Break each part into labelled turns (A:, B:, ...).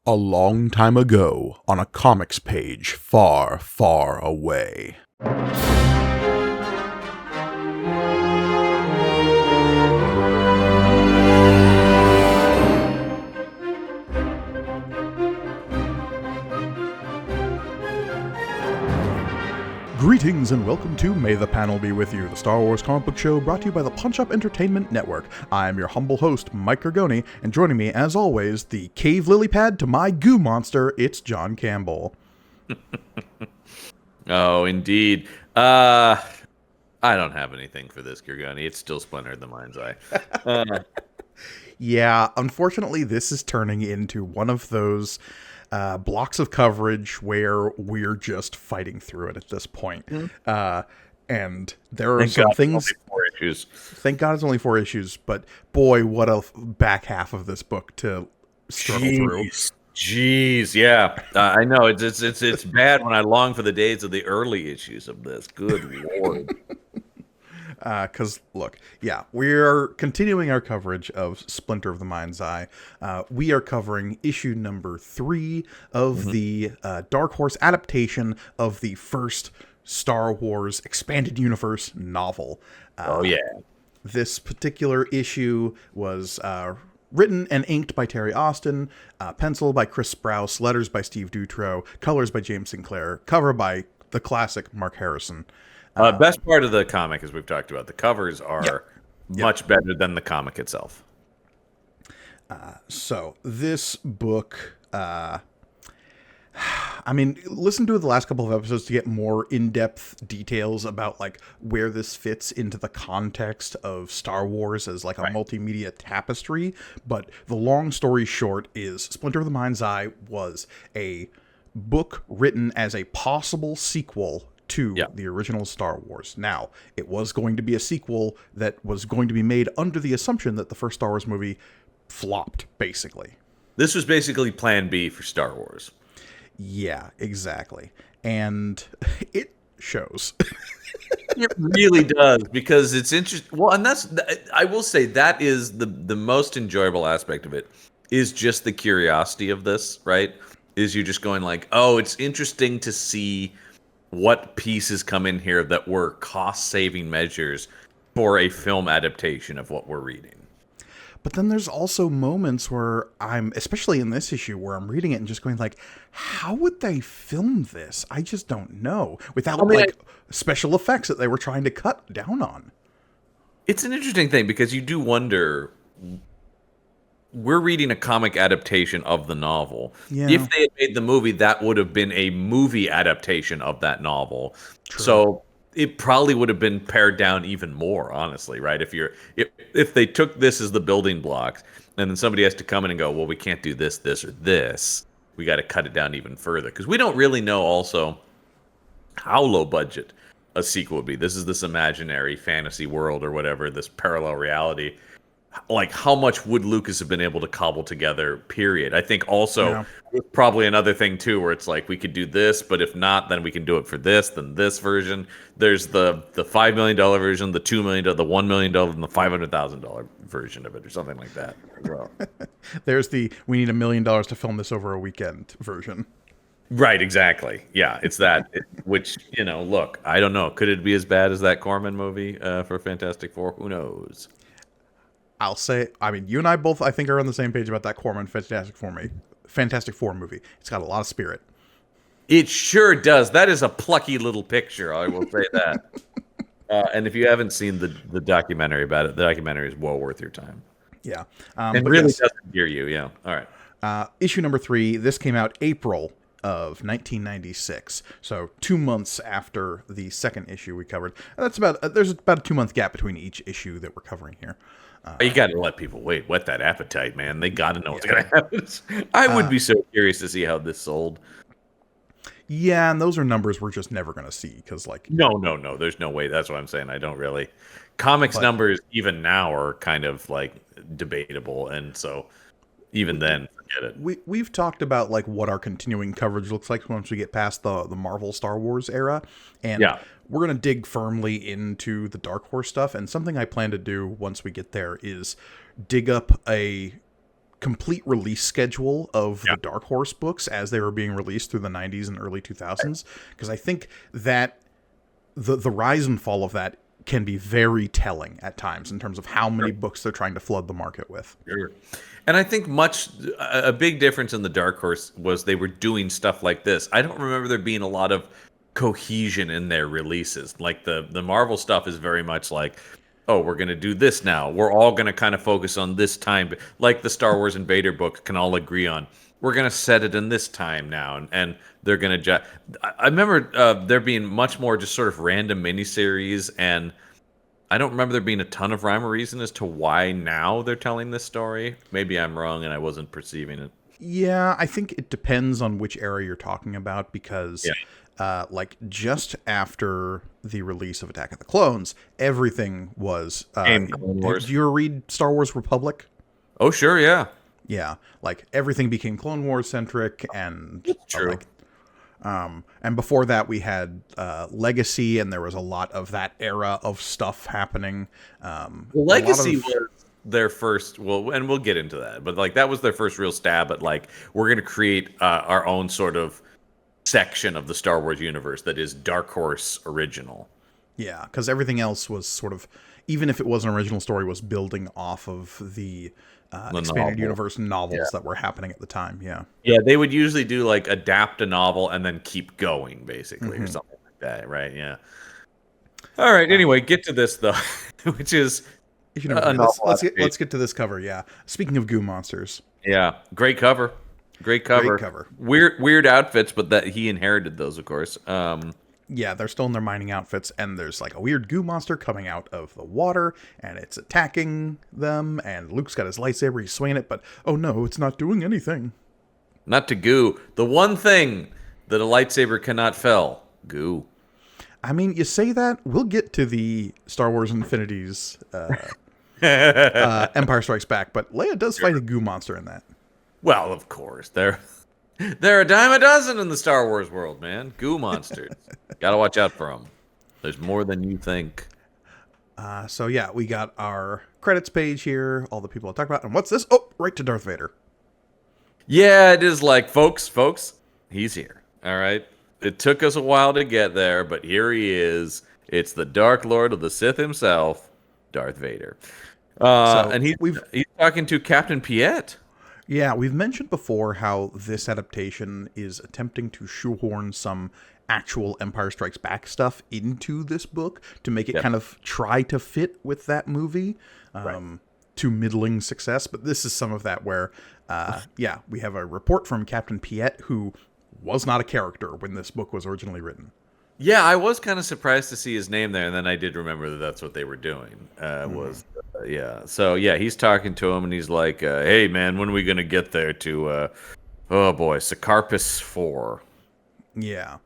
A: A long time ago, on a comics page far, far away. Greetings and welcome to May the Panel Be With You, the Star Wars comic book show brought to you by the Punch Up Entertainment Network. I am your humble host, Mike Gargoni, and joining me, as always, the cave lily pad to my goo monster, it's John Campbell.
B: Oh, indeed. I don't have anything for this, Gargoni. It's still Splinter in the Mind's Eye.
A: Yeah, unfortunately, this is turning into one of those blocks of coverage where we're just fighting through it at this point. And there are some things. Thank God it's only 4 issues, but boy, what a back half of this book to struggle through.
B: Jeez, yeah, I know it's bad when I long for the days of the early issues of this. Good Lord.
A: Because, look, yeah, we're continuing our coverage of Splinter of the Mind's Eye. We are covering issue number 3 of the Dark Horse adaptation of the first Star Wars Expanded Universe novel.
B: Oh, yeah.
A: This particular issue was written and inked by Terry Austin, pencil by Chris Sprouse, letters by Steve Dutro, colors by James Sinclair, cover by the classic Mark Harrison.
B: Best part of the comic, as we've talked about, the covers are much better than the comic itself.
A: So this book, I mean, listen to the last couple of episodes to get more in-depth details about like where this fits into the context of Star Wars as like a multimedia tapestry. But the long story short is Splinter of the Mind's Eye was a book written as a possible sequel to the original Star Wars. Now, it was going to be a sequel that was going to be made under the assumption that the first Star Wars movie flopped, basically.
B: This was basically Plan B for Star Wars.
A: Yeah, exactly. And it shows.
B: It really does, because it's interesting. Well, and I will say that is the most enjoyable aspect of it, is just the curiosity of this, right? Is you just going like, oh, it's interesting to see what pieces come in here that were cost-saving measures for a film adaptation of what we're reading.
A: But then there's also moments where especially in this issue, where I'm reading it and just going like, how would they film this? I just don't know. Without special effects that they were trying to cut down on.
B: It's an interesting thing, because you do wonder, we're reading a comic adaptation of the novel. Yeah. If they had made the movie, that would have been a movie adaptation of that novel. True. So it probably would have been pared down even more, honestly, right? If they took this as the building blocks, and then somebody has to come in and go, well, we can't do this, this, or this. We got to cut it down even further, because we don't really know also how low budget a sequel would be. This is this imaginary fantasy world or whatever, this parallel reality. Like, how much would Lucas have been able to cobble together, period? I think also probably another thing, too, where it's like, we could do this, but if not, then we can do it for this, then this version. There's the $5 million version, the $2 million, the $1 million, and the $500,000 version of it, or something like that as well.
A: There's the we need $1 million to film this over a weekend version.
B: Right, exactly. Yeah, it's that. Which, look, I don't know. Could it be as bad as that Corman movie for Fantastic Four? Who knows?
A: I'll say, I mean, you and I both, I think, are on the same page about that Corman Fantastic Four movie. It's got a lot of spirit.
B: It sure does. That is a plucky little picture, I will say that. And if you haven't seen the documentary about it, the documentary is well worth your time.
A: Yeah.
B: It really does endear you, yeah. All
A: right. Issue number 3, this came out April of 1996, so 2 months after the second issue we covered. There's about a 2-month gap between each issue that we're covering here.
B: You got to let people whet that appetite, man. They got to know what's going to happen. I would be so curious to see how this sold.
A: Yeah, and those are numbers we're just never going to see, because
B: No, there's no way. That's what I'm saying. I don't really. Comics numbers even now are kind of like debatable, and so even then, forget it.
A: We've talked about like what our continuing coverage looks like once we get past the Marvel Star Wars era, and we're going to dig firmly into the Dark Horse stuff. And something I plan to do once we get there is dig up a complete release schedule of the Dark Horse books as they were being released through the 90s and early 2000s, because I think that the rise and fall of that can be very telling at times in terms of how many books they're trying to flood the market with.
B: Sure. And I think a big difference in the Dark Horse was they were doing stuff like this. I don't remember there being a lot of cohesion in their releases. Like the Marvel stuff is very much like, oh, we're going to do this now. We're all going to kind of focus on this time. Like the Star Wars and Vader book can all agree on. We're going to set it in this time now. And they're going to... I remember there being much more just sort of random miniseries. And I don't remember there being a ton of rhyme or reason as to why now they're telling this story. Maybe I'm wrong and I wasn't perceiving it.
A: Yeah, I think it depends on which era you're talking about, because... like just after the release of Attack of the Clones, everything was. Did you ever read Star Wars Republic?
B: Oh, sure, yeah.
A: Yeah, like everything became Clone Wars centric, and
B: true.
A: And before that, we had Legacy, and there was a lot of that era of stuff happening.
B: Legacy was their first. Well, and we'll get into that, but like that was their first real stab at like we're going to create our own sort of section of the Star Wars universe that is Dark Horse original.
A: Yeah, because everything else was sort of, even if it was an original story, was building off of the expanded universe novels that were happening at the time. Yeah,
B: they would usually do like adapt a novel and then keep going, basically, or something like that, right? Yeah. All right. Anyway, get to this though, which is
A: let's get to this cover. Yeah. Speaking of goo monsters.
B: Yeah, great cover. Great cover. Weird outfits, but that he inherited those, of course.
A: Yeah, they're still in their mining outfits, and there's like a weird goo monster coming out of the water, and it's attacking them, and Luke's got his lightsaber, he's swinging it, but oh no, it's not doing anything.
B: Not to goo. The one thing that a lightsaber cannot fell, goo.
A: I mean, you say that, we'll get to the Star Wars Infinity's Empire Strikes Back, but Leia does fight a goo monster in that.
B: Well, of course. They're a dime a dozen in the Star Wars world, man. Goo monsters. Gotta watch out for them. There's more than you think.
A: So yeah, we got our credits page here, all the people I talk about. And what's this? Oh, right to Darth Vader.
B: Yeah, it is like, folks, he's here. All right. It took us a while to get there, but here he is. It's the Dark Lord of the Sith himself, Darth Vader. And he's talking to Captain Piet.
A: Yeah, we've mentioned before how this adaptation is attempting to shoehorn some actual Empire Strikes Back stuff into this book to make it kind of try to fit with that movie to middling success. But this is some of that where, we have a report from Captain Piet, who was not a character when this book was originally written.
B: Yeah, I was kind of surprised to see his name there, and then I did remember that that's what they were doing. So yeah, he's talking to him, and he's like, "Hey, man, when are we gonna get there to, Sacarpus 4?"
A: Yeah,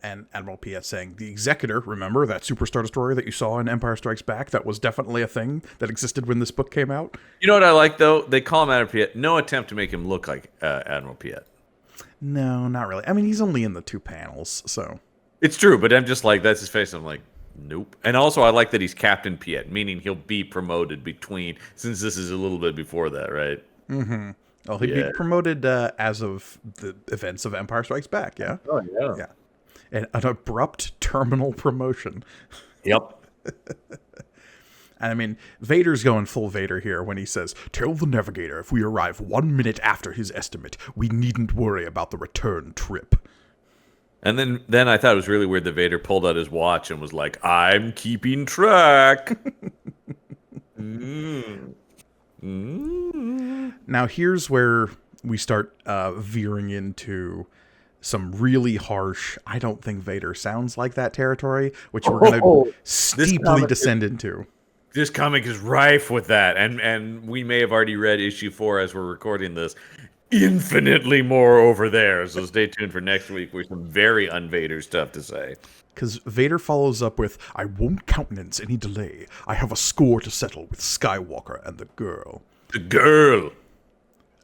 A: and Admiral Piet saying, "The Executor, remember that Superstar Destroyer that you saw in Empire Strikes Back? That was definitely a thing that existed when this book came out."
B: You know what I like though? They call him Admiral Piet. No attempt to make him look like Admiral Piet.
A: No, not really. I mean, he's only in the 2 panels, so.
B: It's true, but I'm just like, that's his face. I'm like, nope. And also, I like that he's Captain Piet, meaning he'll be promoted since this is a little bit before that, right?
A: Mm-hmm. Well, he'd be promoted as of the events of Empire Strikes Back, yeah?
B: Oh, yeah.
A: Yeah. An abrupt terminal promotion.
B: Yep.
A: And I mean, Vader's going full Vader here when he says, "Tell the Navigator if we arrive 1 minute after his estimate, we needn't worry about the return trip."
B: And then I thought it was really weird that Vader pulled out his watch and was like, "I'm keeping track."
A: Now here's where we start veering into some really harsh, I don't think Vader sounds like that territory, which we're going to steeply descend into.
B: This comic is rife with that, and we may have already read issue 4 as we're recording this. Infinitely more over there, so stay tuned for next week with some very un-Vader stuff to say.
A: Because Vader follows up with, "I won't countenance any delay. I have a score to settle with Skywalker and the girl."
B: The girl!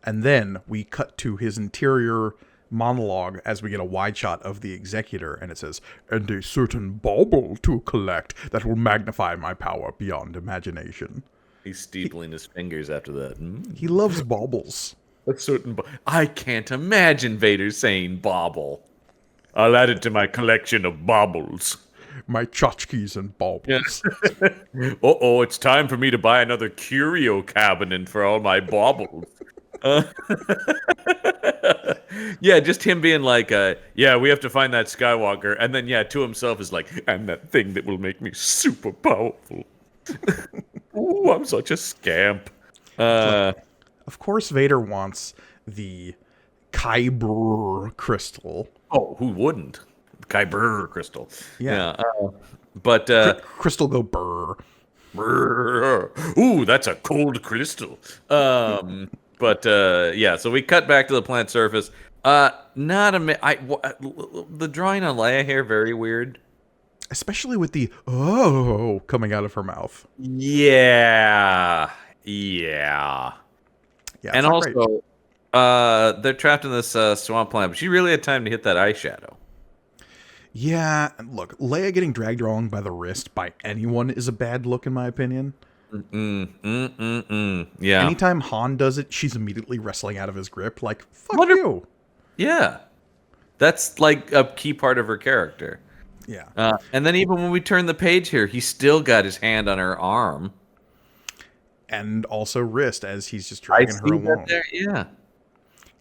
A: And then we cut to his interior monologue as we get a wide shot of the Executor, and it says, "And a certain bauble to collect that will magnify my power beyond imagination."
B: He's steepling his fingers after that.
A: He loves baubles.
B: A certain. I can't imagine Vader saying bauble. I'll add it to my collection of baubles.
A: My tchotchkes and baubles.
B: Uh-oh, it's time for me to buy another curio cabinet for all my baubles. Yeah, just him being like, yeah, we have to find that Skywalker. And then, yeah, to himself is like, and that thing that will make me super powerful. Ooh, I'm such a scamp.
A: Of course, Vader wants the Kyber crystal.
B: Oh, who wouldn't? Kyber crystal.
A: Yeah.
B: But
A: Crystal go burr.
B: Ooh, that's a cold crystal. But yeah, so we cut back to the plant surface. Not the drawing on Leia here very weird.
A: Especially with the oh coming out of her mouth.
B: Yeah.
A: Yeah.
B: And also, they're trapped in this swamp plant. But she really had time to hit that eyeshadow.
A: Yeah, look, Leia getting dragged along by the wrist by anyone is a bad look, in my opinion.
B: Yeah.
A: Anytime Han does it, she's immediately wrestling out of his grip. Like, fuck you.
B: Yeah. That's like a key part of her character.
A: Yeah.
B: And then even when we turn the page here, he's still got his hand on her arm.
A: And also wrist as he's just dragging her along.
B: Yeah.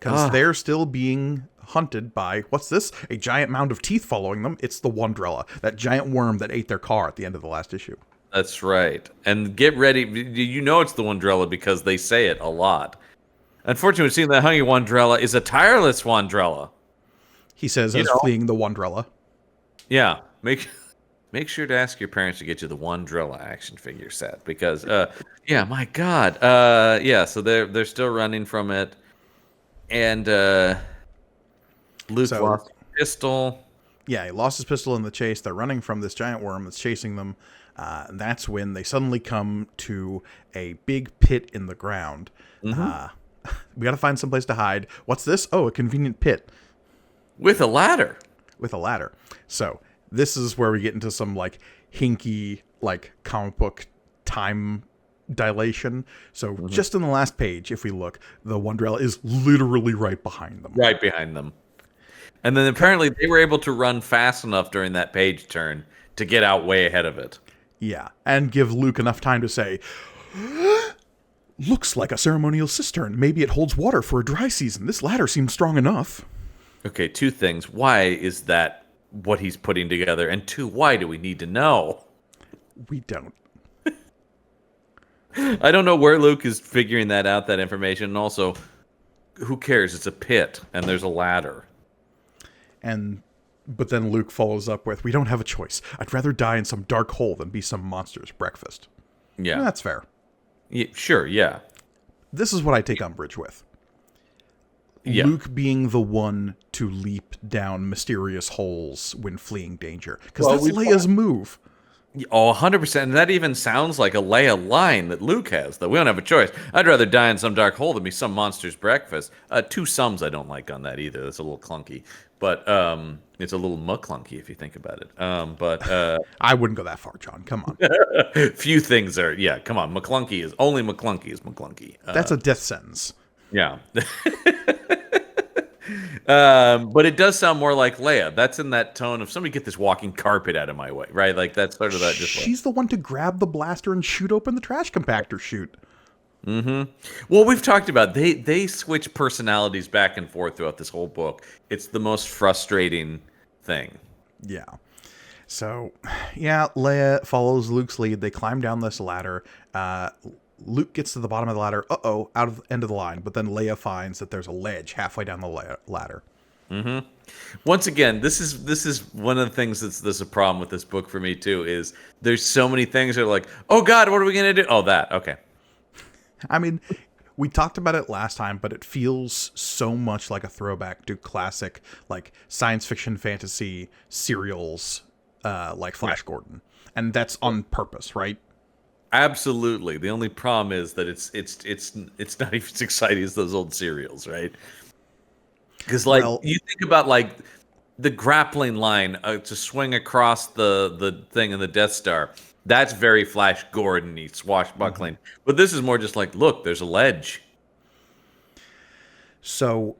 A: Because they're still being hunted by, what's this? A giant mound of teeth following them. It's the Wondrella, that giant worm that ate their car at the end of the last issue.
B: That's right. And get ready. You know it's the Wondrella because they say it a lot. Unfortunately, seeing that hungry Wondrella is a tireless Wondrella.
A: He says as fleeing the Wondrella.
B: Yeah. Make sure to ask your parents to get you the Wondrella action figure set. Because, yeah, my God. Yeah, so they're still running from it. And Luke lost his pistol.
A: Yeah, he lost his pistol in the chase. They're running from this giant worm that's chasing them. That's when they suddenly come to a big pit in the ground. We got to find someplace to hide. What's this? Oh, a convenient pit.
B: With a ladder.
A: So this is where we get into some like hinky, like comic book time dilation. So just in the last page, if we look, the Wondrella is literally right behind them.
B: Right behind them. And then apparently they were able to run fast enough during that page turn to get out way ahead of it.
A: Yeah, and give Luke enough time to say, looks like a ceremonial cistern. Maybe it holds water for a dry season. This ladder seems strong enough.
B: Okay, two things. Why is that what he's putting together? And two, why do we need to know?
A: We don't.
B: I don't know where Luke is figuring that out, that information. And also, who cares? It's a pit, and there's a ladder.
A: But then Luke follows up with, we don't have a choice. I'd rather die in some dark hole than be some monster's breakfast.
B: Yeah.
A: And that's fair.
B: Yeah, sure, yeah.
A: This is what I take umbrage with.
B: Yeah.
A: Luke being the one to leap down mysterious holes when fleeing danger. Because that's Leia's move.
B: Oh, 100%. And that even sounds like a Leia line that Luke has, though. We don't have a choice. I'd rather die in some dark hole than be some monster's breakfast. Two sums I don't like on that either. That's a little clunky. But it's a little mucklunky if you think about it. But
A: I wouldn't go that far, John. Come on.
B: Few things are, yeah, come on. McClunky is McClunky.
A: That's a death sentence.
B: Yeah. But it does sound more like Leia. That's in that tone of somebody get this walking carpet out of my way, right? Like that's sort of that.
A: She's the one to grab the blaster and shoot open the trash compactor chute.
B: Mm-hmm. Well, we've talked about they switch personalities back and forth throughout this whole book. It's the most frustrating thing.
A: Yeah. So, yeah, Leia follows Luke's lead. They climb down this ladder. Luke gets to the bottom of the ladder. Out of the end of the line. But then Leia finds that there's a ledge halfway down the ladder.
B: Mm-hmm. Once again, this is one of the things that's a problem with this book for me too. Is there's so many things that are like, oh God, what are we gonna do? Oh, that okay.
A: I mean, we talked about it last time, but it feels so much like a throwback to classic like science fiction fantasy serials, like Flash Gordon, and that's on purpose, right?
B: Absolutely. The only problem is that it's not even as exciting as those old serials, right? Because you think about like the grappling line to swing across the thing in the Death Star. That's very Flash Gordon-y, swashbuckling. But this is more just like, look, there's a ledge.
A: So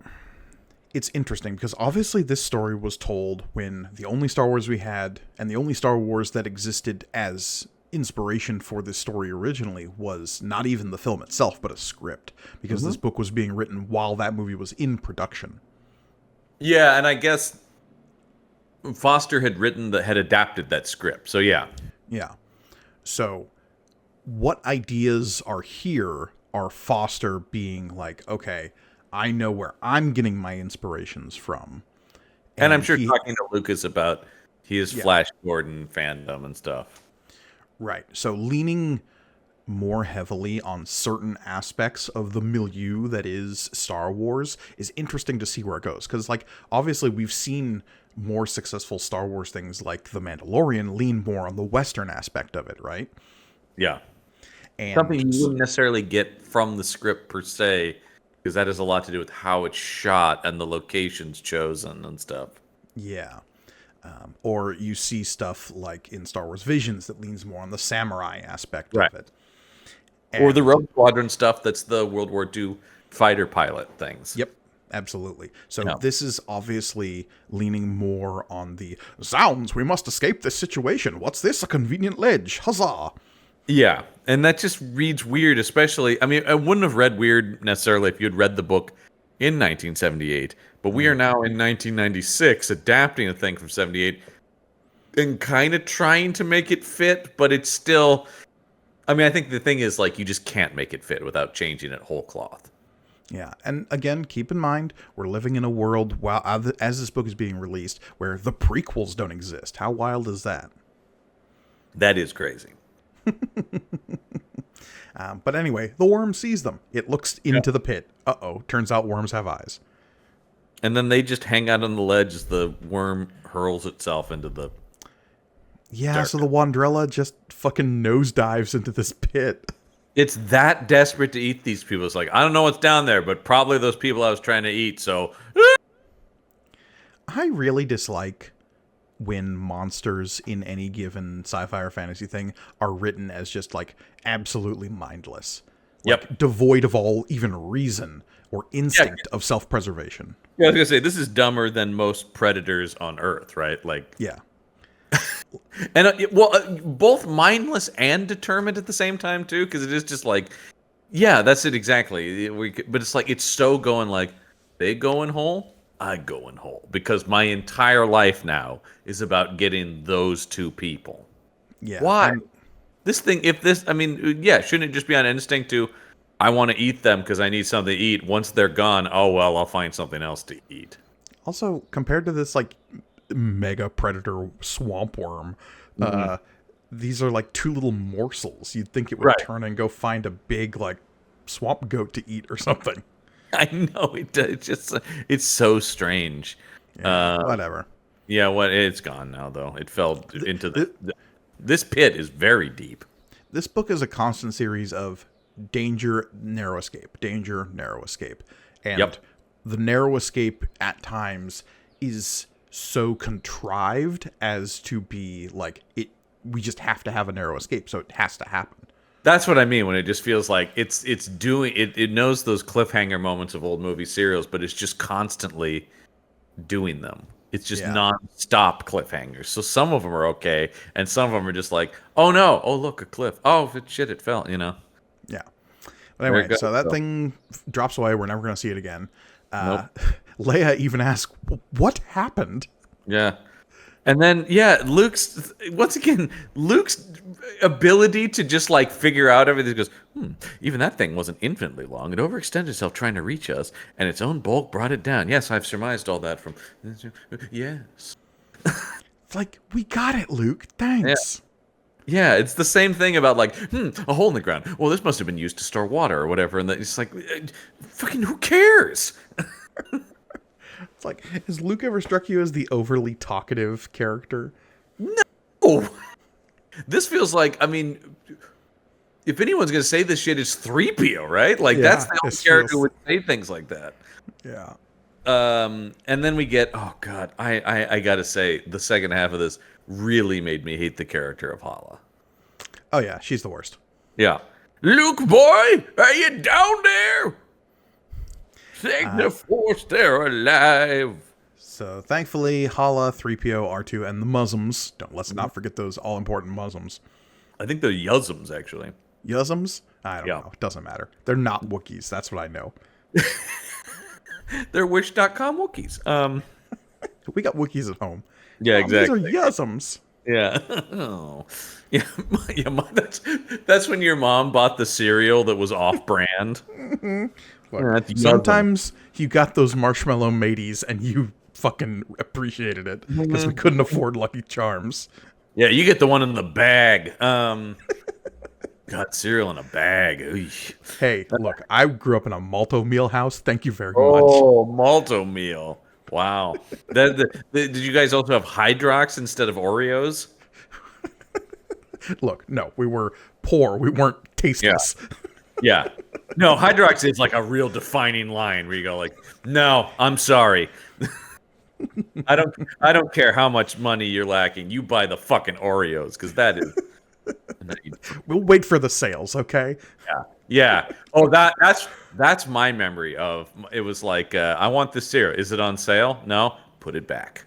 A: it's interesting because obviously this story was told when the only Star Wars we had and the only Star Wars that existed as inspiration for this story originally was not even the film itself, but a script, because this book was being written while that movie was in production.
B: Yeah, and I guess Foster had adapted that script. So yeah.
A: Yeah. So what ideas are here are Foster being like, okay, I know where I'm getting my inspirations from.
B: And I'm sure talking to Lucas about his Flash Gordon fandom and stuff.
A: Right. So leaning more heavily on certain aspects of the milieu that is Star Wars is interesting to see where it goes. Because, like, obviously we've seen more successful Star Wars things like The Mandalorian lean more on the Western aspect of it, right?
B: Yeah.
A: And
B: something you wouldn't necessarily get from the script per se, because that has a lot to do with how it's shot and the locations chosen and stuff.
A: Yeah. Or you see stuff like in Star Wars Visions that leans more on the samurai aspect of it.
B: Or the Rogue Squadron stuff that's the World War II fighter pilot things.
A: Yep, absolutely. So this is obviously leaning more on the, zounds, we must escape this situation. What's this? A convenient ledge. Huzzah!
B: Yeah, and that just reads weird, especially, I mean, I wouldn't have read weird necessarily if you'd read the book in 1978, but we are now in 1996 adapting a thing from 78 and kind of trying to make it fit, but it's still, I mean, I think the thing is, like, you just can't make it fit without changing it whole cloth.
A: Yeah, and again, keep in mind, we're living in a world, while as this book is being released, where the prequels don't exist. How wild is that?
B: That is crazy.
A: But anyway, the worm sees them. It looks into the pit. Uh-oh, turns out worms have eyes.
B: And then they just hang out on the ledge as the worm hurls itself into the dark.
A: So the Wandrella just fucking nosedives into this pit.
B: It's that desperate to eat these people. It's like, I don't know what's down there, but probably those people I was trying to eat, so...
A: I really dislike when monsters in any given sci-fi or fantasy thing are written as just, like, absolutely mindless. Like, devoid of all even reason or instinct of self-preservation.
B: Yeah, I was going to say, this is dumber than most predators on Earth, right? Like,
A: yeah.
B: And, both mindless and determined at the same time, too, because it is just like, yeah, that's it exactly. But it's like, it's so going like, they go in whole, I go in whole. Because my entire life now is about getting those two people.
A: Yeah.
B: Why? This thing, shouldn't it just be on instinct to, I want to eat them because I need something to eat. Once they're gone, oh, well, I'll find something else to eat.
A: Also, compared to this, like, mega predator swamp worm, these are like two little morsels. You'd think it would turn and go find a big, like, swamp goat to eat or something.
B: I know, it's so strange.
A: Yeah, whatever.
B: Yeah, it's gone now, though. It fell into this pit is very deep.
A: This book is a constant series of danger, narrow escape, danger, narrow escape. And the narrow escape at times is so contrived as to be like, we just have to have a narrow escape, so it has to happen.
B: That's what I mean when it just feels like it's doing it knows those cliffhanger moments of old movie serials, but it's just constantly doing them. It's just non-stop cliffhangers. So some of them are okay, and some of them are just like, oh no, oh look, a cliff. Oh shit, it fell, you know.
A: Yeah. But anyway, so that thing drops away. We're never going to see it again. Leia even asks, what happened?
B: Yeah. And then, Luke's ability to just, like, figure out everything. He goes, even that thing wasn't infinitely long. It overextended itself trying to reach us, and its own bulk brought it down. Yes, I've surmised all that from... Yes.
A: It's like, we got it, Luke. Thanks.
B: Yeah, it's the same thing about, like, a hole in the ground. Well, this must have been used to store water or whatever. And it's like, fucking who cares?
A: It's like, has Luke ever struck you as the overly talkative character?
B: No. This feels like, I mean, if anyone's going to say this shit, it's 3PO, right? Like, that's the only character who would say things like that.
A: Yeah.
B: And then we get, oh god, I gotta say, the second half of this really made me hate the character of Hala.
A: Oh yeah, she's the worst.
B: Yeah. Luke, boy, are you down there? Thank the Force, they're alive.
A: So thankfully, Hala, 3PO, R2, and the Muslims. Let's not forget those all-important Muslims.
B: I think they're Yuzums, actually.
A: Yuzums? I don't know. It doesn't matter. They're not Wookiees. That's what I know.
B: They're Wish.com Wookiees.
A: We got Wookiees at home.
B: Yeah, exactly.
A: These are Yuzums.
B: Yeah. Oh. Yeah, that's when your mom bought the cereal that was off-brand.
A: Look, sometimes you got those marshmallow mateys and you fucking appreciated it because we couldn't afford Lucky Charms.
B: Yeah, you get the one in the bag. Got cereal in a bag. Eesh.
A: Hey, look, I grew up in a Malto meal house. Thank you very much.
B: Oh, Malto meal. Wow. Did you guys also have Hydrox instead of Oreos?
A: Look, no, we were poor. We weren't tasteless.
B: Yeah. No, Hydrox is like a real defining line where you go like, no, I'm sorry. I don't care how much money you're lacking. You buy the fucking Oreos because that is.
A: We'll wait for the sales, okay?
B: Yeah. Oh, that's my memory of it. Was like, I want this cereal. Is it on sale? No, put it back.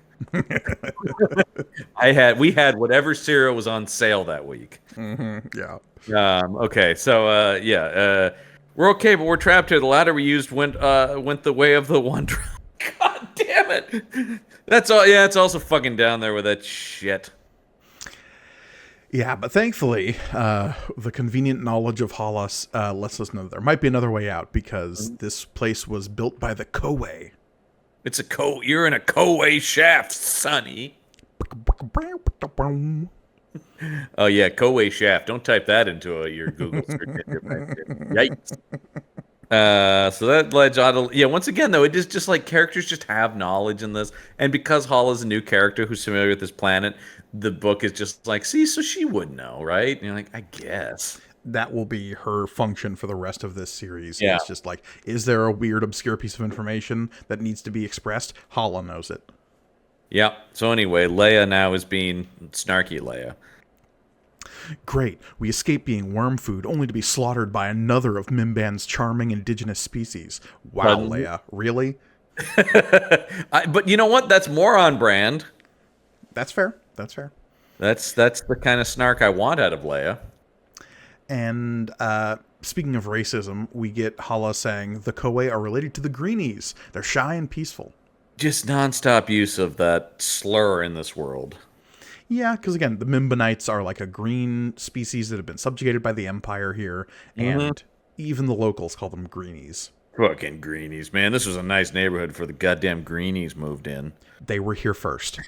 B: We had whatever cereal was on sale that week.
A: Yeah.
B: Okay, so we're okay, but we're trapped here. The ladder we used went the way of the one. God damn it! That's all. Yeah, it's also fucking down there with that shit.
A: Yeah, but thankfully, the convenient knowledge of Hollis lets us know there might be another way out because this place was built by the Koway.
B: You're in a Koway shaft, sonny. Oh yeah, Koway shaft. Don't type that into your Google search. Yikes. So that led on to, once again though, it is just like characters just have knowledge in this, and because Hall is a new character who's familiar with this planet, the book is just like, see, so she would know, right? And you're like, I guess
A: that will be her function for the rest of this series.
B: Yeah.
A: It's just like, is there a weird, obscure piece of information that needs to be expressed? Hala knows it.
B: Yeah. So anyway, Leia now is being snarky Leia.
A: Great. We escape being worm food only to be slaughtered by another of Mimban's charming indigenous species. Wow, Leia. Really?
B: But you know what? That's more on brand.
A: That's fair. That's fair.
B: That's the kind of snark I want out of Leia.
A: And speaking of racism, we get Hala saying the Koway are related to the Greenies. They're shy and peaceful. Just
B: nonstop use of that slur in this world.
A: Yeah, because again, the Mimbanites are like a green species that have been subjugated by the Empire here, and even the locals call them Greenies.
B: Fucking Greenies, man. This was a nice neighborhood for the goddamn Greenies moved in.
A: They were here first.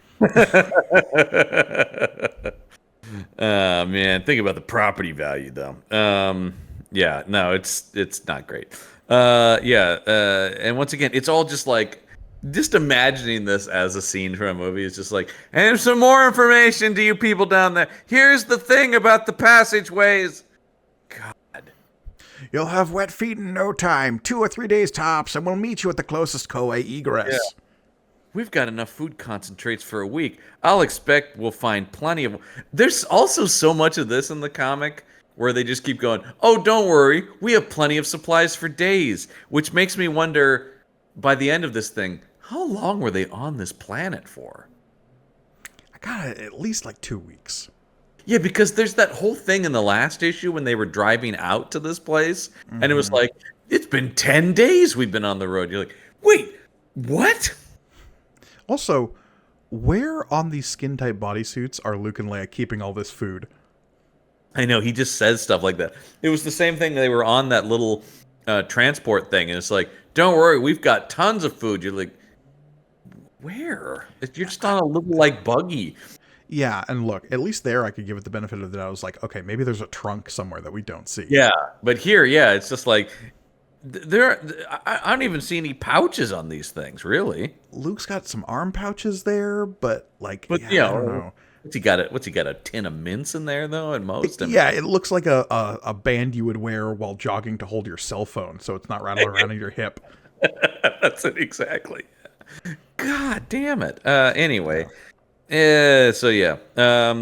B: Man, think about the property value, though. Yeah, no, it's not great. And once again, it's all just like, just imagining this as a scene from a movie is just like, and some more information to you people down there. Here's the thing about the passageways. God.
A: You'll have wet feet in no time, 2 or 3 days tops, and we'll meet you at the closest Koway egress.
B: Yeah. We've got enough food concentrates for a week. I'll expect we'll find plenty of... There's also so much of this in the comic where they just keep going, oh, don't worry, we have plenty of supplies for days, which makes me wonder, by the end of this thing, how long were they on this planet for?
A: I got at least like 2 weeks.
B: Yeah, because there's that whole thing in the last issue when they were driving out to this place, and it was like, it's been 10 days we've been on the road. You're like, wait, what?
A: Also, where on these skin-tight bodysuits are Luke and Leia keeping all this food?
B: I know, he just says stuff like that. It was the same thing, they were on that little transport thing, and it's like, don't worry, we've got tons of food. You're like, where? You're just on a little, like, buggy.
A: Yeah, and look, at least there I could give it the benefit of that. I was like, okay, maybe there's a trunk somewhere that we don't see.
B: Yeah, but here, yeah, it's just like, I don't even see any pouches on these things, really.
A: Luke's got some arm pouches there, but like,
B: I
A: don't know.
B: What's he got, a tin of mints in there, though, at most?
A: Yeah, it looks like a band you would wear while jogging to hold your cell phone, so it's not rattling around in your hip.
B: That's it, exactly. God damn it. Anyway. So yeah.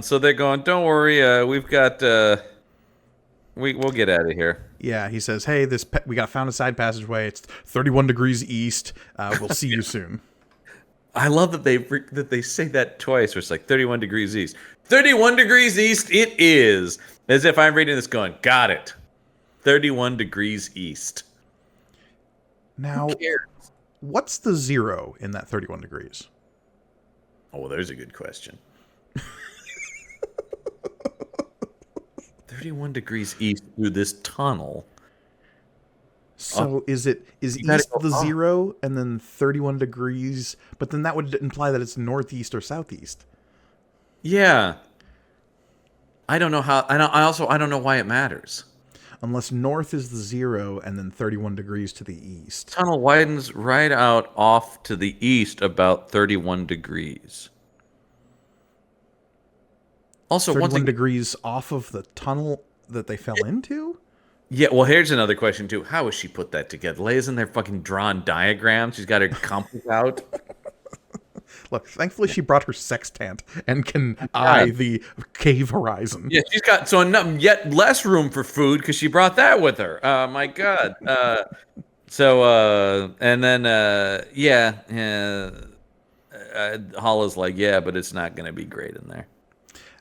B: So they're going, don't worry, we've got we'll get out of here.
A: Yeah, he says, "Hey, we got found a side passageway. It's 31 degrees east. We'll see you soon."
B: I love that they say that twice, where it's like 31 degrees east. 31 degrees east it is. As if I'm reading this going, got it. 31 degrees east.
A: Now,
B: Who cares?
A: what's the zero in that 31 degrees?
B: Oh, well, there's a good question. 31 degrees east through this tunnel.
A: So is east the zero and then 31 degrees, but then that would imply that it's northeast or southeast.
B: Yeah. I don't know how. I don't know why it matters.
A: Unless north is the zero and then 31 degrees to the east.
B: Tunnel widens right out off to the east about 31 degrees. Also,
A: 31 degrees off of the tunnel that they fell into?
B: Yeah, well, here's another question, too. How has she put that together? Leia's in there fucking drawing diagrams. She's got her compass out.
A: Look, thankfully she brought her sextant and can eye the cave horizon.
B: Yeah, she's got yet less room for food because she brought that with her. My God. And then, Holla's like, yeah, but it's not going to be great in there.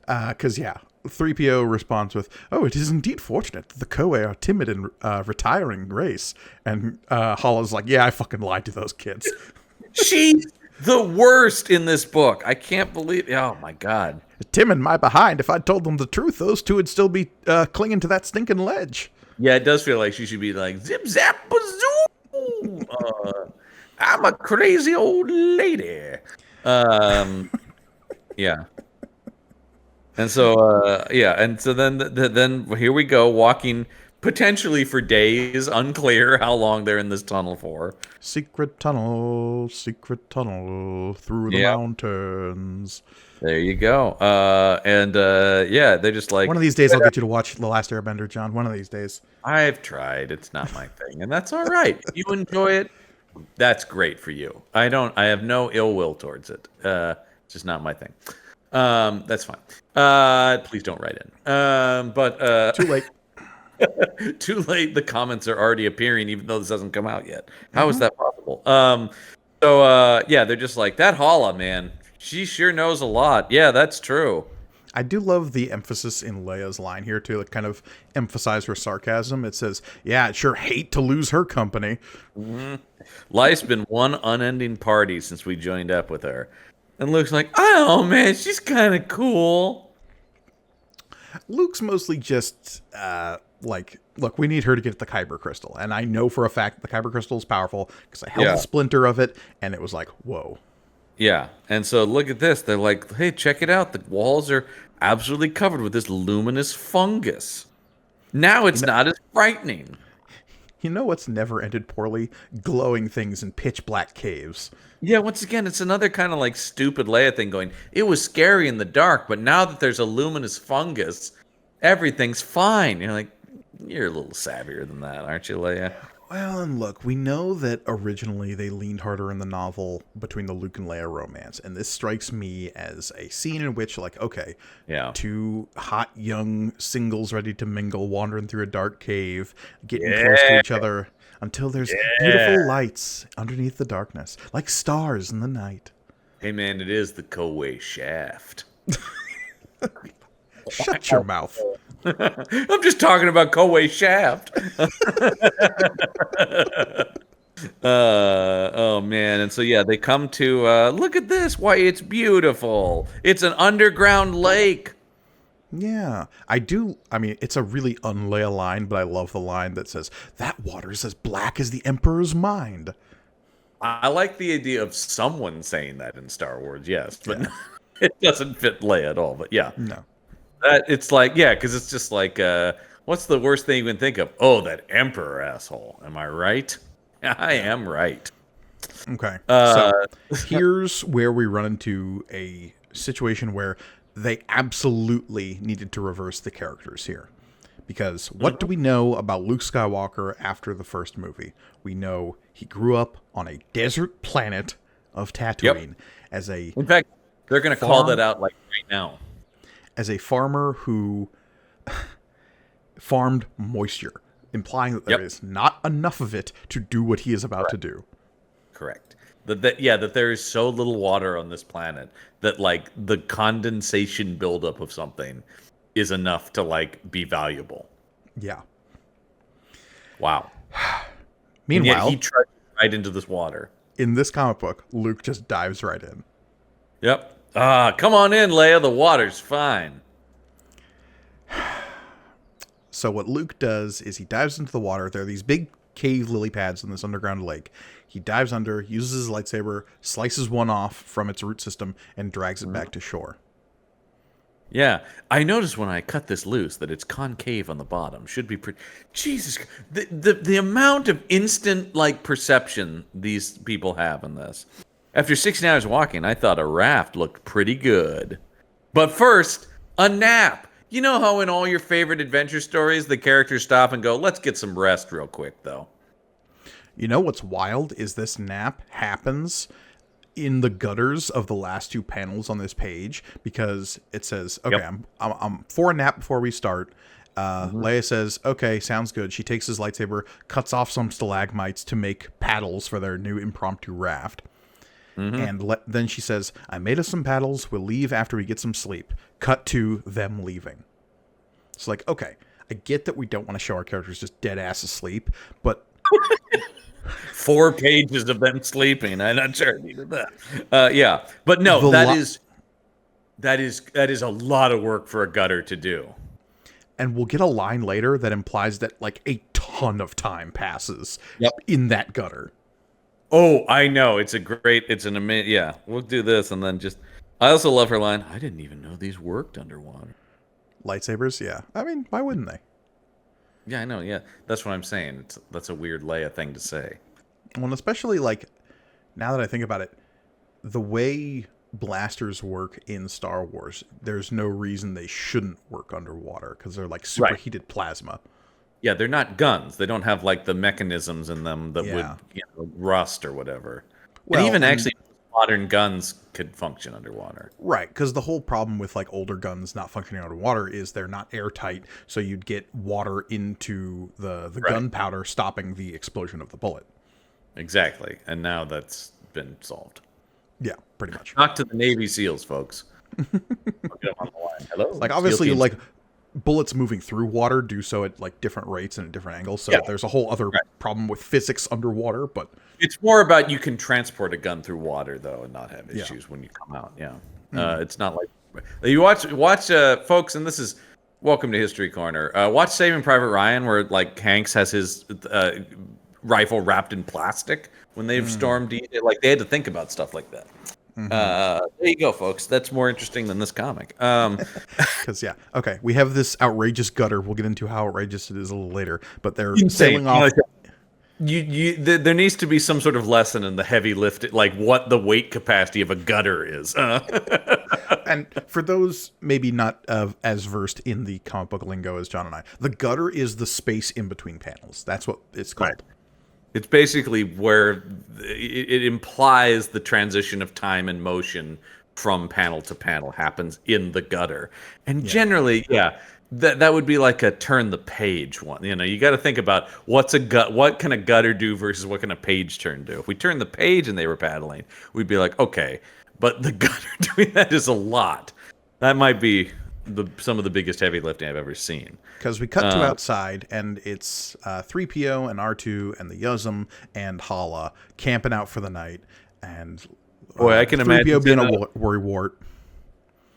A: Because, 3PO responds with, "Oh, it is indeed fortunate that the Koei are timid and retiring race." And Holla's like, "Yeah, I fucking lied to those kids."
B: She's the worst in this book. I can't believe. Oh my God.
A: Tim and my behind. If I'd told them the truth, those two would still be clinging to that stinking ledge.
B: Yeah, it does feel like she should be like zip zap bazoo. I'm a crazy old lady. Yeah. And so then here we go, walking potentially for days, unclear how long they're in this tunnel for.
A: Secret tunnel through the mountains.
B: There you go. They're just like,
A: one of these days I'll get you to watch The Last Airbender, John. One of these days.
B: I've tried. It's not my thing, and that's all right. If you enjoy it, that's great for you. I have no ill will towards it. It's just not my thing. That's fine. Please don't write in.
A: Too late.
B: Too late. The comments are already appearing, even though this hasn't come out yet. How is that possible? They're just like, that Holla, man. She sure knows a lot. Yeah, that's true.
A: I do love the emphasis in Leia's line here, too. It kind of emphasize her sarcasm. It says, yeah, I'd sure hate to lose her company.
B: Mm-hmm. Life's been one unending party since we joined up with her. And Luke's like, oh, man, she's kind of cool.
A: Luke's mostly just, look, we need her to get the Kyber crystal. And I know for a fact that the Kyber crystal is powerful because I held the splinter of it, and it was like, whoa.
B: Yeah, and so look at this. They're like, hey, check it out. The walls are absolutely covered with this luminous fungus. Now it's not as frightening.
A: You know what's never ended poorly? Glowing things in pitch black caves.
B: Yeah, once again, it's another kind of like stupid Leia thing going, it was scary in the dark, but now that there's a luminous fungus, everything's fine. You're like, you're a little savvier than that, aren't you, Leia?
A: Well, and look, we know that originally they leaned harder in the novel between the Luke and Leia romance, and this strikes me as a scene in which, like, okay, two hot young singles ready to mingle, wandering through a dark cave, getting close to each other, until there's beautiful lights underneath the darkness, like stars in the night.
B: Hey man, it is the Koei shaft.
A: Shut your mouth.
B: I'm just talking about Koei shaft. Oh man, and so they come to look at this. Why, it's beautiful. It's an underground lake.
A: Yeah, I do. I mean, it's a really un-Leia line, but I love the line that says, that water's as black as the Emperor's mind.
B: I like the idea of someone saying that in Star Wars, yes, but it doesn't fit Leia at all, but yeah.
A: No.
B: It's like, because it's just like, what's the worst thing you can think of? Oh, that Emperor asshole. Am I right? I am right.
A: Okay. So here's where we run into a situation where they absolutely needed to reverse the characters here. Because what do we know about Luke Skywalker after the first movie? We know he grew up on a desert planet of Tatooine
B: Yep.
A: as a
B: In fact, they're going to call that out like right now.
A: As a farmer who farmed moisture, implying that there
B: Yep.
A: is not enough of it to do what he is about to do.
B: Correct. That there is so little water on this planet that like the condensation buildup of something is enough to like be valuable.
A: Yeah.
B: Wow. And yet
A: Meanwhile,
B: he trudges right into this water.
A: in this comic book, Luke just dives right in.
B: Yep. Come on in, Leia. The water's fine.
A: So what Luke does is he dives into the water. There are these big cave lily pads in this underground lake. He dives under, uses his lightsaber, slices one off from its root system, and drags it back to shore.
B: Yeah, I noticed when I cut this loose that it's concave on the bottom. Should be pretty. Jesus, the amount of instant like perception these people have in this. After 16 hours walking, I thought a raft looked pretty good. But first, a nap. You know how in all your favorite adventure stories, the characters stop and go, "Let's get some rest real quick," though.
A: You know what's wild is this nap happens in the gutters of the last two panels on this page, because it says, okay,
B: Yep.
A: I'm for a nap before we start. Leia says, okay, sounds good. She takes his lightsaber, cuts off some stalagmites to make paddles for their new impromptu raft. And then she says, I made us some paddles. We'll leave after we get some sleep. Cut to them leaving. It's like, okay, I get that we don't want to show our characters just dead ass asleep, but
B: 4 pages of them sleeping. I'm not sure I needed that. Yeah, but no, that is a lot of work for a gutter to do.
A: And we'll get a line later that implies that like a ton of time passes in that gutter.
B: Oh, I know. It's an amazing. Yeah, we'll do this and then just. I also love her line. I didn't even know these worked underwater.
A: Lightsabers, yeah. I mean, why wouldn't they?
B: Yeah, I know. Yeah, that's what I'm saying. That's a weird Leia thing to say.
A: Well, especially like now that I think about it, the way blasters work in Star Wars, there's no reason they shouldn't work underwater because they're like superheated plasma.
B: Yeah, they're not guns. They don't have like the mechanisms in them that would rust or whatever. Well, and even actually modern guns could function underwater.
A: Right, because the whole problem with like older guns not functioning underwater is they're not airtight, so you'd get water into the gunpowder, stopping the explosion of the bullet.
B: Exactly, and now that's been solved.
A: Yeah, pretty much.
B: Talk to the Navy SEALs, folks. I'll get them on the line. Hello.
A: Like obviously, like bullets moving through water do so at like different rates and at different angles. So there's a whole other problem with physics underwater. But
B: it's more about you can transport a gun through water though and not have issues when you come out. Yeah, it's not like you watch folks, and this is welcome to History Corner. Watch Saving Private Ryan, where like Hanks has his rifle wrapped in plastic when they've stormed D-Day. Like they had to think about stuff like that. There you go, folks. That's more interesting than this comic.
A: Because okay, we have this outrageous gutter. We'll get into how outrageous it is a little later. But they're sailing off.
B: There needs to be some sort of lesson in the heavy lift, like what the weight capacity of a gutter is.
A: And for those maybe not as versed in the comic book lingo as John and I, the gutter is the space in between panels. That's what it's called.
B: Right. It's basically where it implies the transition of time and motion from panel to panel happens in the gutter. And generally, that would be like a turn the page one. You know, you got to think about what can a gutter do versus what can a page turn do. If we turn the page and they were paddling, we'd be like, okay, but the gutter doing that is a lot. That might be some of the biggest heavy lifting I've ever seen.
A: Because we cut to outside, and it's 3PO and R2 and the Yuzum and Hala camping out for the night. And
B: boy, I can
A: 3PO
B: imagine
A: being a worrywart.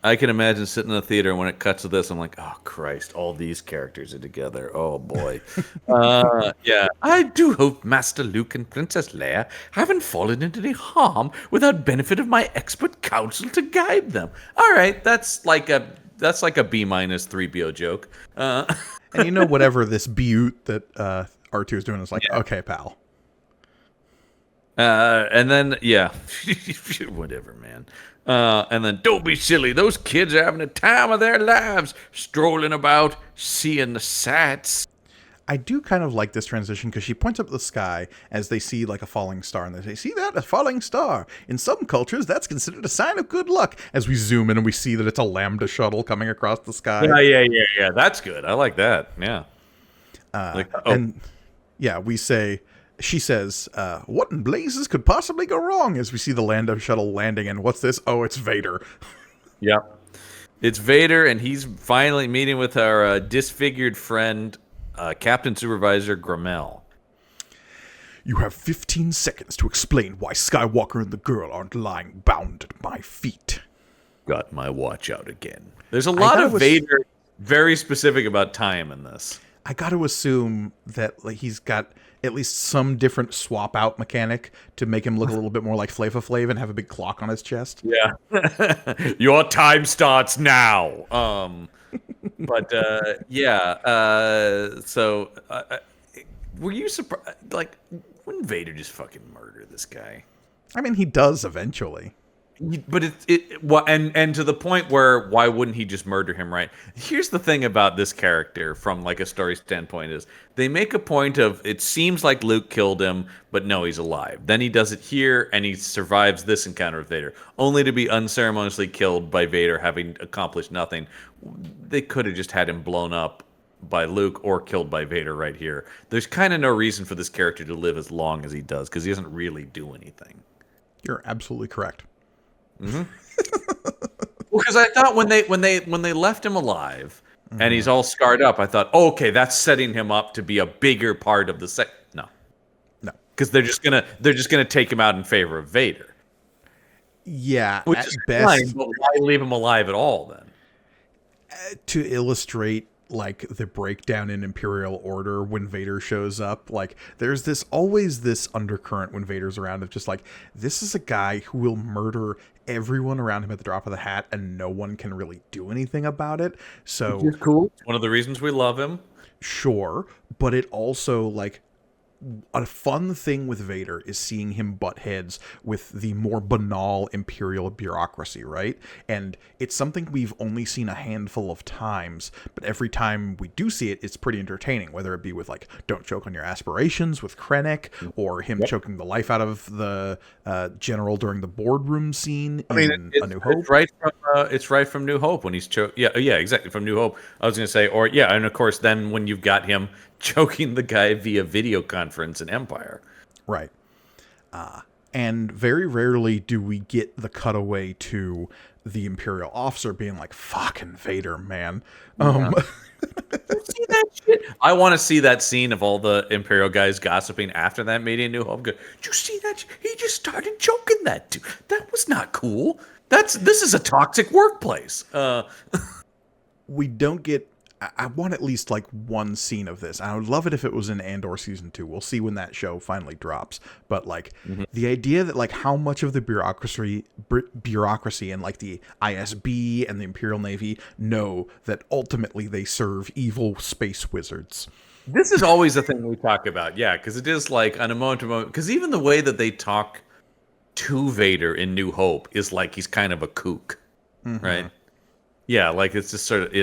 B: I can imagine sitting in the theater and when it cuts to this, I'm like, oh Christ, all these characters are together. Oh boy. Yeah. I do hope Master Luke and Princess Leia haven't fallen into any harm without benefit of my expert counsel to guide them. All right, that's like a B- 3PO joke.
A: And you know, whatever this butte that R2 is doing is like, okay, pal.
B: And then, whatever, man. And then, don't be silly. Those kids are having the time of their lives, strolling about, seeing the sights.
A: I do kind of like this transition because she points up at the sky as they see like a falling star, and they say, "See that? A falling star. In some cultures, that's considered a sign of good luck." As we zoom in and we see that it's a Lambda shuttle coming across the sky.
B: Yeah. That's good. I like that. Yeah.
A: And yeah, she says, "What in blazes could possibly go wrong?" As we see the Lambda shuttle landing, and what's this? Oh, it's Vader.
B: Yep. It's Vader, and he's finally meeting with our disfigured friend, Captain Supervisor Grammel.
A: "You have 15 seconds to explain why Skywalker and the girl aren't lying bound at my feet."
B: Got my watch out again. There's a lot of Vader very specific about time in this.
A: I got to assume that like he's got at least some different swap out mechanic to make him look a little bit more like Flava Flav and have a big clock on his chest.
B: Yeah. Your time starts now. So were you surprised? Like, wouldn't Vader just fucking murder this guy?
A: I mean, he does eventually.
B: But and to the point where why wouldn't he just murder him, right? Here's the thing about this character from like a story standpoint is they make a point of it seems like Luke killed him, but no, he's alive. Then he does it here and he survives this encounter with Vader, only to be unceremoniously killed by Vader having accomplished nothing. They could have just had him blown up by Luke or killed by Vader right here. There's kind of no reason for this character to live as long as he does because he doesn't really do anything.
A: You're absolutely correct.
B: Mm-hmm. Well, because I thought when they left him alive and he's all scarred up, I thought, oh, okay, that's setting him up to be a bigger part of the No, because they're just gonna take him out in favor of Vader.
A: Yeah,
B: which
A: at
B: is
A: best,
B: fine, but why leave him alive at all then?
A: To illustrate like the breakdown in Imperial order when Vader shows up, like there's always this undercurrent when Vader's around of just like, this is a guy who will murder everyone around him at the drop of the hat and no one can really do anything about it. So
B: which is cool. It's one of the reasons we love him.
A: Sure, but it also like a fun thing with Vader is seeing him butt heads with the more banal Imperial bureaucracy, right? And it's something we've only seen a handful of times, but every time we do see it, it's pretty entertaining, whether it be with, like, Don't Choke on Your Aspirations with Krennic, or him choking the life out of the general during the boardroom scene in A New Hope.
B: It's right from New Hope when he's yeah, exactly, from New Hope. I was going to say, and of course, then when you've got him choking the guy via video conference in Empire.
A: Right. And very rarely do we get the cutaway to the Imperial officer being like, fucking Vader, man.
B: Yeah. See that shit? I want to see that scene of all the Imperial guys gossiping after that meeting in New Hope. Did you see that? He just started choking that dude. That was not cool. This is a toxic workplace.
A: We don't get... I want at least like one scene of this. I would love it if it was in Andor season 2. We'll see when that show finally drops. But like the idea that like how much of the bureaucracy and like the ISB and the Imperial Navy know that ultimately they serve evil space wizards.
B: This is always a thing we talk about. Yeah, because it is like on a moment to moment. Because even the way that they talk to Vader in New Hope is like he's kind of a kook, right? Yeah, like it's just sort of,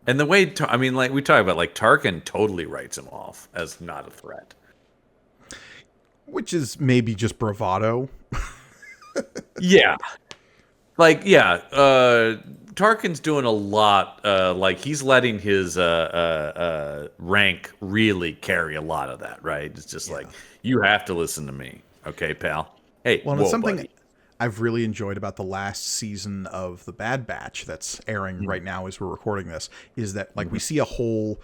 B: And the way, like we talk about, like Tarkin totally writes him off as not a threat.
A: Which is maybe just bravado.
B: Yeah. Like, yeah, Tarkin's doing a lot, like he's letting his rank really carry a lot of that, right? It's just like, you have to listen to me. Okay, pal? Hey,
A: well, it's something
B: buddy.
A: I've really enjoyed about the last season of The Bad Batch that's airing right now as we're recording this, is that like we see a whole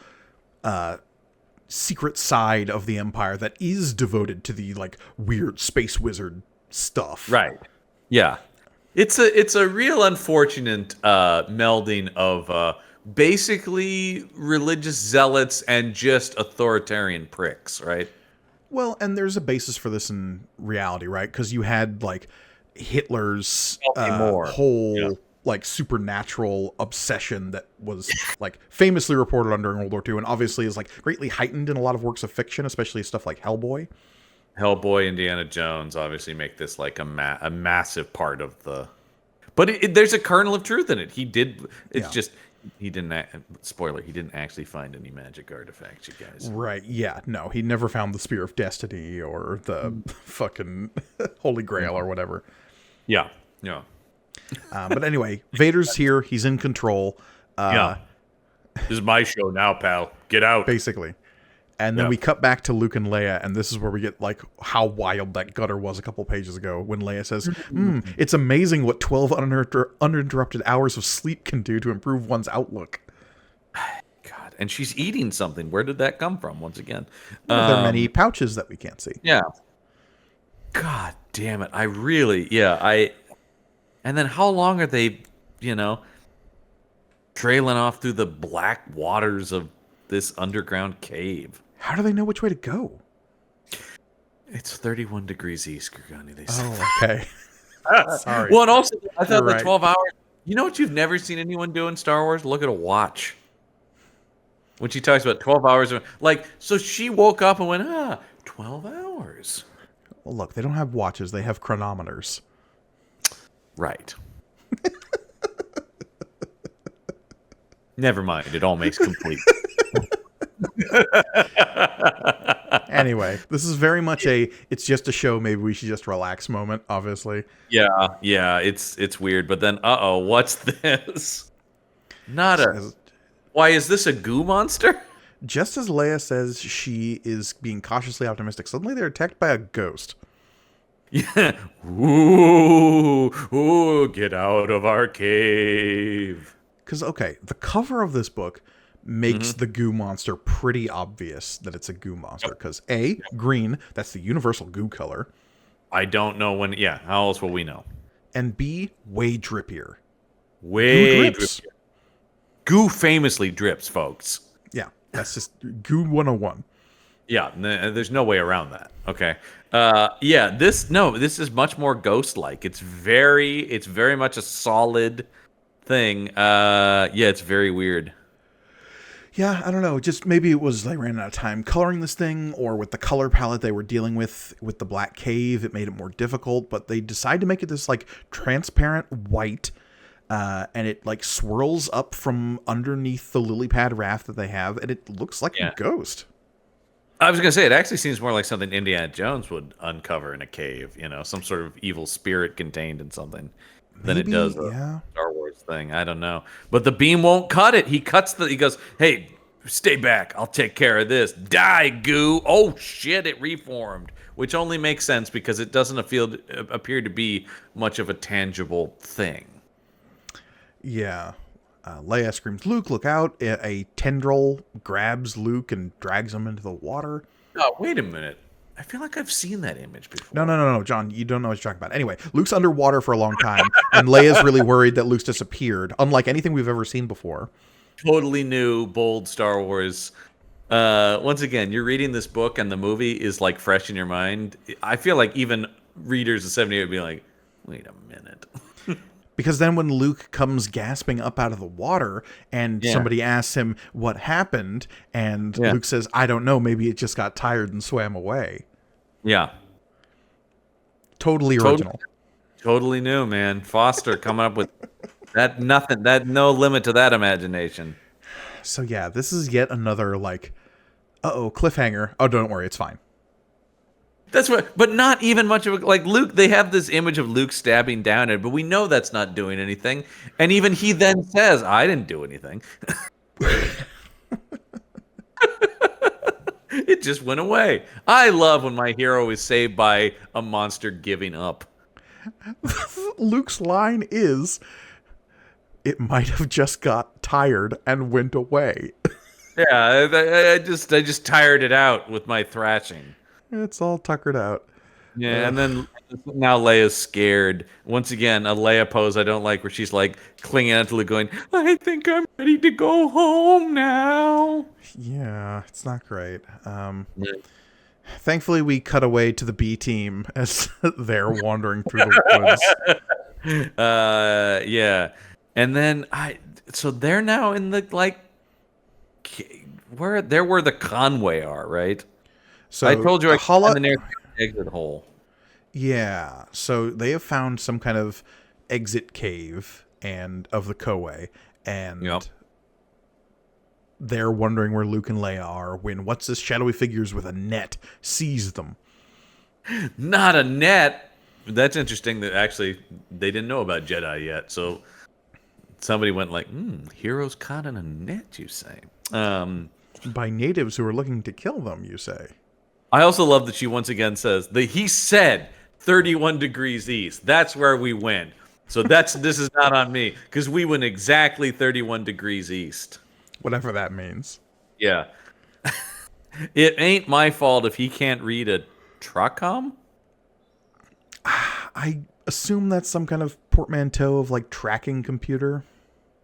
A: secret side of the Empire that is devoted to the like weird space wizard stuff.
B: Right. Yeah. It's a real unfortunate melding of basically religious zealots and just authoritarian pricks, right?
A: Well, and there's a basis for this in reality, right? Because you had like Hitler's whole like supernatural obsession that was like famously reported on during World War II, and obviously is like greatly heightened in a lot of works of fiction, especially stuff like Hellboy.
B: Hellboy, Indiana Jones obviously make this like a massive part of the. But there's a kernel of truth in it. He did. It's just he didn't. Spoiler: he didn't actually find any magic artifacts, you guys.
A: Right? Yeah. No, he never found the Spear of Destiny or the fucking Holy Grail or whatever.
B: Yeah. Yeah.
A: But anyway, Vader's here. He's in control.
B: Yeah. This is my show now, pal. Get out.
A: Basically. And then we cut back to Luke and Leia, and this is where we get like how wild that gutter was a couple pages ago when Leia says, it's amazing what 12 uninterrupted hours of sleep can do to improve one's outlook.
B: God, and she's eating something. Where did that come from? Once again,
A: There are many pouches that we can't see.
B: Yeah. God damn it! And then how long are they, trailing off through the black waters of this underground cave?
A: How do they know which way to go?
B: It's 31 degrees east, Gurgani, they say.
A: Oh, okay. Sorry.
B: Well, and also, I thought
A: You're
B: the 12 hours... You know what you've never seen anyone do in Star Wars? Look at a watch. When she talks about 12 hours... so she woke up and went, 12 hours.
A: Well, look, they don't have watches. They have chronometers.
B: Right. Never mind. It all makes complete.
A: Anyway, this is very much it's just a show, maybe we should just relax moment, obviously.
B: Yeah, it's weird, but then what's this? Why is this a goo monster?
A: Just as Leia says she is being cautiously optimistic, suddenly they're attacked by a ghost.
B: Yeah. Ooh, get out of our cave.
A: Because, okay, the cover of this book makes the goo monster pretty obvious that it's a goo monster. Because A, green, that's the universal goo color.
B: I don't know when, how else will we know?
A: And B, way drippier.
B: Way drippier. Goo famously drips, folks.
A: Yeah, that's just goo 101.
B: Yeah, there's no way around that. Okay. This is much more ghost-like. It's very much a solid thing. It's very weird.
A: Yeah, I don't know. Just maybe it was they ran out of time coloring this thing, or with the color palette they were dealing with the black cave, it made it more difficult. But they decided to make it this like transparent white, and it like swirls up from underneath the lily pad raft that they have, and it looks like a ghost.
B: I was gonna say it actually seems more like something Indiana Jones would uncover in a cave. Some sort of evil spirit contained in something. Than it does a Star Wars thing. I don't know. But the beam won't cut it. He goes, hey, stay back. I'll take care of this. Die, goo. Oh, shit, it reformed. Which only makes sense because it doesn't appear to be much of a tangible thing.
A: Yeah. Leia screams, Luke, look out. A tendril grabs Luke and drags him into the water.
B: Oh, wait a minute. I feel like I've seen that image before.
A: No, John, you don't know what you're talking about. Anyway, Luke's underwater for a long time, and Leia's really worried that Luke's disappeared, unlike anything we've ever seen before.
B: Totally new, bold Star Wars. Once again, you're reading this book, and the movie is like fresh in your mind. I feel like even readers of 78 would be like, wait a minute.
A: Because then when Luke comes gasping up out of the water and somebody asks him what happened, and Luke says, I don't know, maybe it just got tired and swam away.
B: Yeah.
A: Totally original.
B: Totally new, man. Foster coming up with that no limit to that imagination.
A: So yeah, this is yet another cliffhanger. Oh, don't worry, it's fine.
B: That's what, but not even much of Luke. They have this image of Luke stabbing down it, but we know that's not doing anything. And even he then says, "I didn't do anything." It just went away. I love when my hero is saved by a monster giving up.
A: Luke's line is, "It might have just got tired and went away."
B: Yeah, I just tired it out with my thrashing.
A: It's all tuckered out.
B: Yeah, and then now Leia's scared. Once again, a Leia pose I don't like, where she's like clinging on to Luke going, I think I'm ready to go home now.
A: Yeah, it's not great. Thankfully, we cut away to the B team as they're wandering through the woods.
B: Yeah. And then so they're now in the where the Conway are, right?
A: So
B: I told you I found the nearest exit hole.
A: Yeah, so they have found some kind of exit cave of the Koway, and there wondering where Luke and Leia are when what's this shadowy figures with a net sees them.
B: Not a net. That's interesting that actually they didn't know about Jedi yet. So somebody went like, heroes caught in a net, you say?
A: By natives who are looking to kill them, you say?
B: I also love that she once again says that he said 31 degrees east. That's where we went. So this is not on me because we went exactly 31 degrees east.
A: Whatever that means.
B: Yeah. It ain't my fault if he can't read a Trucom.
A: I assume that's some kind of portmanteau of like tracking computer.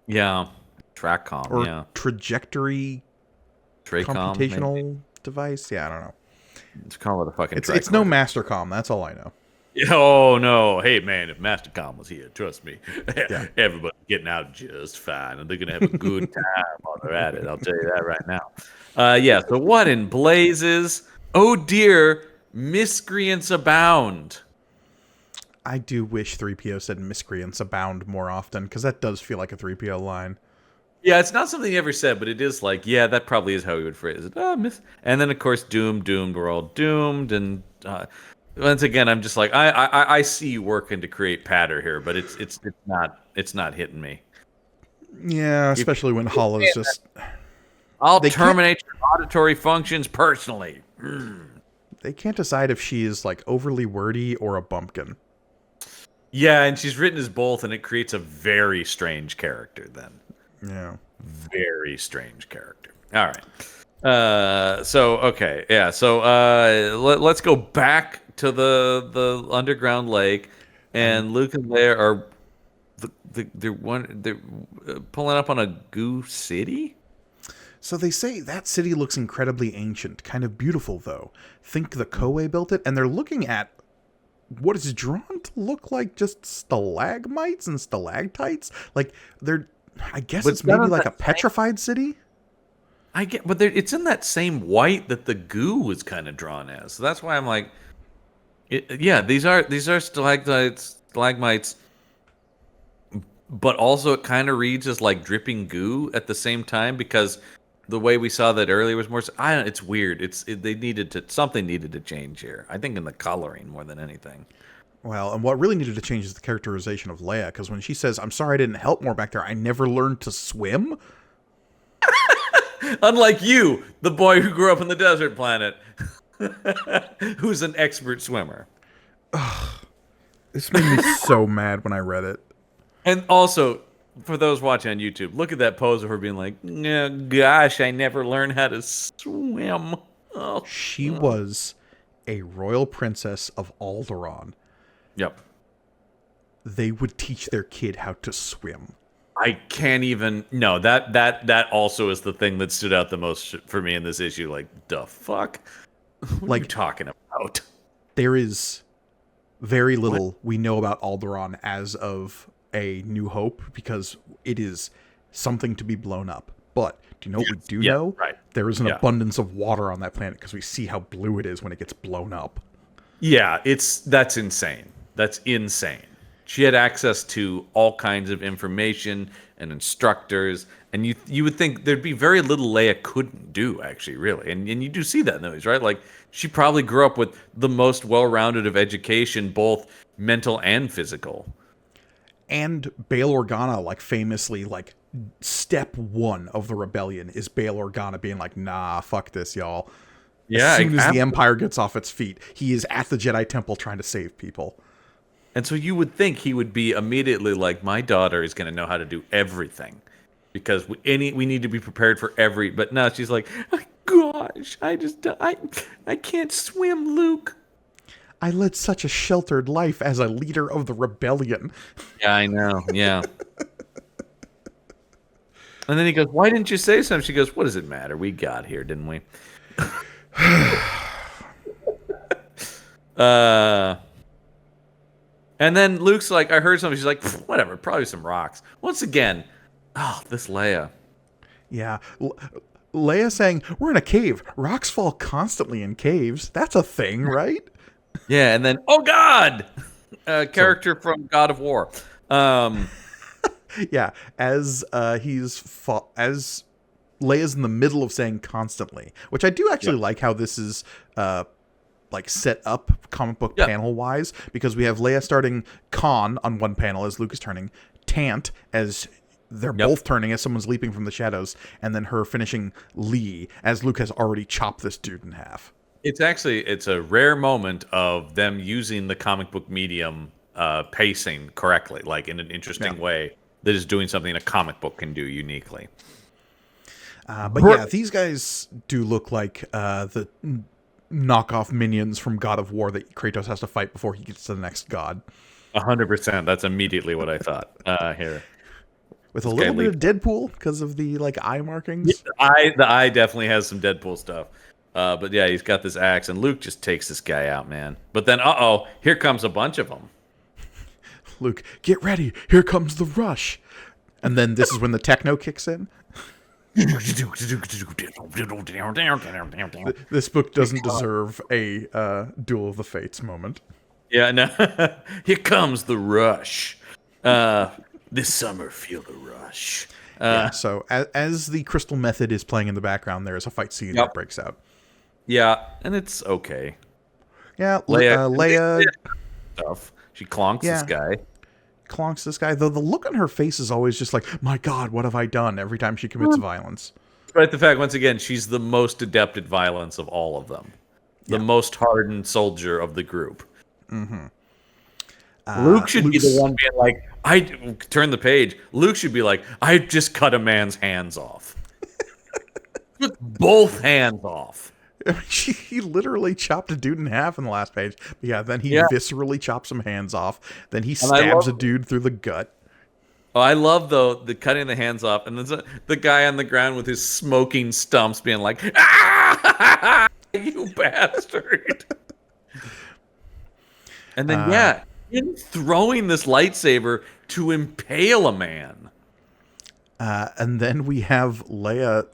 B: Yeah. Trackcom,
A: or
B: yeah.
A: trajectory
B: Tracom,
A: computational
B: maybe?
A: Device. Yeah, I don't know.
B: Let's call it a fucking
A: It's no Mastercom, that's all I know.
B: Oh, no. Hey, man, if Mastercom was here, trust me,
A: Yeah.
B: everybody's getting out just fine, and they're going to have a good time while they're at it. I'll tell you that right now. Yeah, so what in blazes? Oh, dear, miscreants abound.
A: I do wish 3PO said miscreants abound more often, because that does feel like a 3PO line.
B: Yeah, it's not something he ever said, but it is like, yeah, that probably is how he would phrase it. Oh, and then, of course, doomed, we're all doomed, and once again, I'm just like, I see you working to create patter here, but it's not hitting me.
A: Yeah, especially when Hollow's just...
B: I'll terminate your auditory functions personally.
A: They can't decide if she is like overly wordy or a bumpkin.
B: Yeah, and she's written as both, and it creates a very strange character then.
A: Yeah.
B: Very strange character. All right. So okay, yeah. So let's go back to the underground lake, and Luke and Leia are they're pulling up on a goo city.
A: So they say that city looks incredibly ancient, kind of beautiful though. Think the Koei built it, and they're looking at what is drawn to look like just stalagmites and stalactites. Like I guess it's maybe like a petrified city.
B: I get, but it's in that same white that the goo was kind of drawn as. So that's why I'm like, yeah, these are stalactites, stalagmites, but also it kind of reads as like dripping goo at the same time because the way we saw that earlier was more. It's weird. Something needed to change here. I think in the coloring more than anything.
A: Well, and what really needed to change is the characterization of Leia, because when she says, "I'm sorry I didn't help more back there. I never learned to swim."
B: Unlike you, the boy who grew up on the desert planet, who's an expert swimmer.
A: Ugh, this made me so mad when I read it.
B: And also, for those watching on YouTube, look at that pose of her being like, "Oh, gosh, I never learned how to swim." Oh.
A: She was a royal princess of Alderaan.
B: Yep.
A: They would teach their kid how to swim.
B: I can't even. No, that also is the thing that stood out the most for me in this issue. Like, the fuck? What are you talking about?
A: There is very little we know about Alderaan as of A New Hope, because it is something to be blown up. But do you know what we do know?
B: Right.
A: There is an abundance of water on that planet because we see how blue it is when it gets blown up.
B: Yeah, that's insane. That's insane. She had access to all kinds of information and instructors, and you would think there'd be very little Leia couldn't do, actually, really. And you do see that in those, right? Like, she probably grew up with the most well-rounded of education, both mental and physical.
A: And Bail Organa, like, famously, like, step one of the rebellion is Bail Organa being like, nah, fuck this, y'all.
B: Yeah,
A: as soon as the Empire gets off its feet, he is at the Jedi Temple trying to save people.
B: And so you would think he would be immediately like, my daughter is going to know how to do everything, because we need to be prepared for every. But no, she's like, oh, gosh, I can't swim, Luke.
A: I led such a sheltered life as a leader of the rebellion.
B: Yeah, I know. Yeah. And then he goes, why didn't you say something? She goes, what does it matter? We got here, didn't we? And then Luke's like, I heard something. She's like, whatever, probably some rocks. Once again, this Leia.
A: Yeah. Leia saying, we're in a cave. Rocks fall constantly in caves. That's a thing, right?
B: Yeah, and then, oh, God! Character from God of War.
A: Yeah, as Leia's in the middle of saying constantly, which I do actually like how this is like set up comic book panel wise, because we have Leia starting Khan on one panel as Luke is turning, Tant as they're both turning as someone's leaping from the shadows, and then her finishing Lee as Luke has already chopped this dude in half.
B: It's a rare moment of them using the comic book medium pacing correctly, like in an interesting way that is doing something a comic book can do uniquely.
A: But yeah, these guys do look like the knockoff minions from God of War that Kratos has to fight before he gets to the next god.
B: 100%. That's immediately what I thought here.
A: With a little bit of Deadpool because of the like eye markings.
B: Yeah, the eye definitely has some Deadpool stuff. But yeah, he's got this axe, and Luke just takes this guy out, man. But then, here comes a bunch of them.
A: Luke, get ready. Here comes the rush. And then this is when the techno kicks in. This book doesn't deserve a Duel of the Fates moment.
B: Yeah, no. Here comes the rush. This summer, feel the rush.
A: So as the crystal method is playing in the background, there is a fight scene that breaks out.
B: Yeah, and it's okay.
A: Yeah, Leia
B: stuff. She clonks this guy.
A: Clonks this guy, though the look on her face is always just like, my God, what have I done? Every time she commits violence.
B: Despite the fact, once again, she's the most adept at violence of all of them. The most hardened soldier of the group.
A: Mm-hmm.
B: Luke should be the one being like, I turn the page. Luke should be like, I just cut a man's hands off. Just both hands off.
A: He literally chopped a dude in half in the last page. But yeah, then he viscerally chops some hands off. Then he stabs a dude through the gut.
B: Oh, I love, though, the cutting the hands off. And then the guy on the ground with his smoking stumps being like, ah, you bastard. And then, him throwing this lightsaber to impale a man.
A: And then we have Leia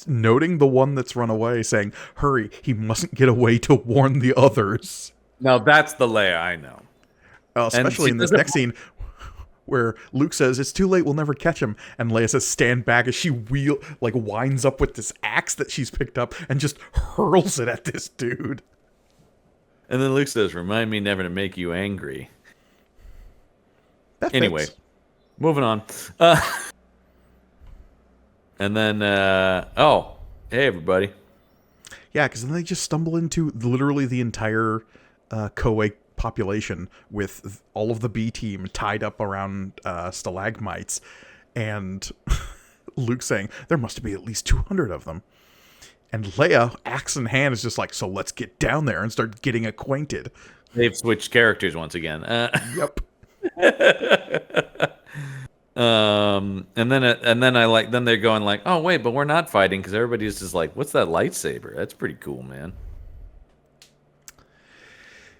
A: noting the one that's run away, saying, hurry, he mustn't get away to warn the others.
B: Now, that's the Leia I know.
A: Especially in this next scene where Luke says, it's too late, we'll never catch him. And Leia says, stand back, as she winds up with this axe that she's picked up and just hurls it at this dude.
B: And then Luke says, remind me never to make you angry. Anyway, moving on. And then, hey, everybody.
A: Yeah, because then they just stumble into literally the entire Koei population with all of the B team tied up around stalagmites. And Luke saying, there must be at least 200 of them. And Leia, axe in hand, is just like, so let's get down there and start getting acquainted.
B: They've switched characters once again.
A: Yep.
B: And then they're going like, oh wait, but we're not fighting, because everybody's just like, what's that lightsaber? That's pretty cool, man.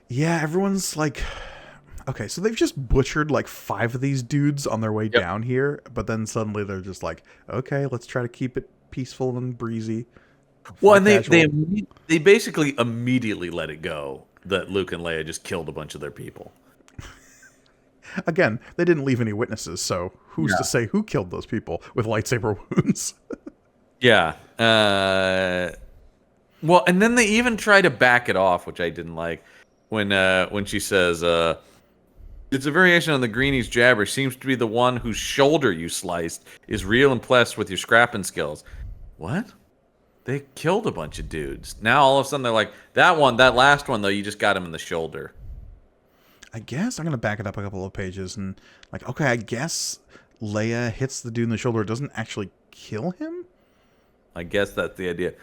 A: Yeah, everyone's like, okay, so they've just butchered like 5 of these dudes on their way down here, but then suddenly they're just like, okay, let's try to keep it peaceful and breezy.
B: Well, and they basically immediately let it go that Luke and Leia just killed a bunch of their people.
A: Again, they didn't leave any witnesses, so who's to say who killed those people with lightsaber wounds?
B: Yeah. Well, and then they even try to back it off, which I didn't like, when she says, it's a variation on the Greenie's jabber. Seems to be the one whose shoulder you sliced is real impressed with your scrapping skills. What? They killed a bunch of dudes. Now all of a sudden they're like, that last one, though, you just got him in the shoulder.
A: I guess I'm going to back it up a couple of pages and like, okay, I guess Leia hits the dude in the shoulder. It doesn't actually kill him?
B: I guess that's the idea.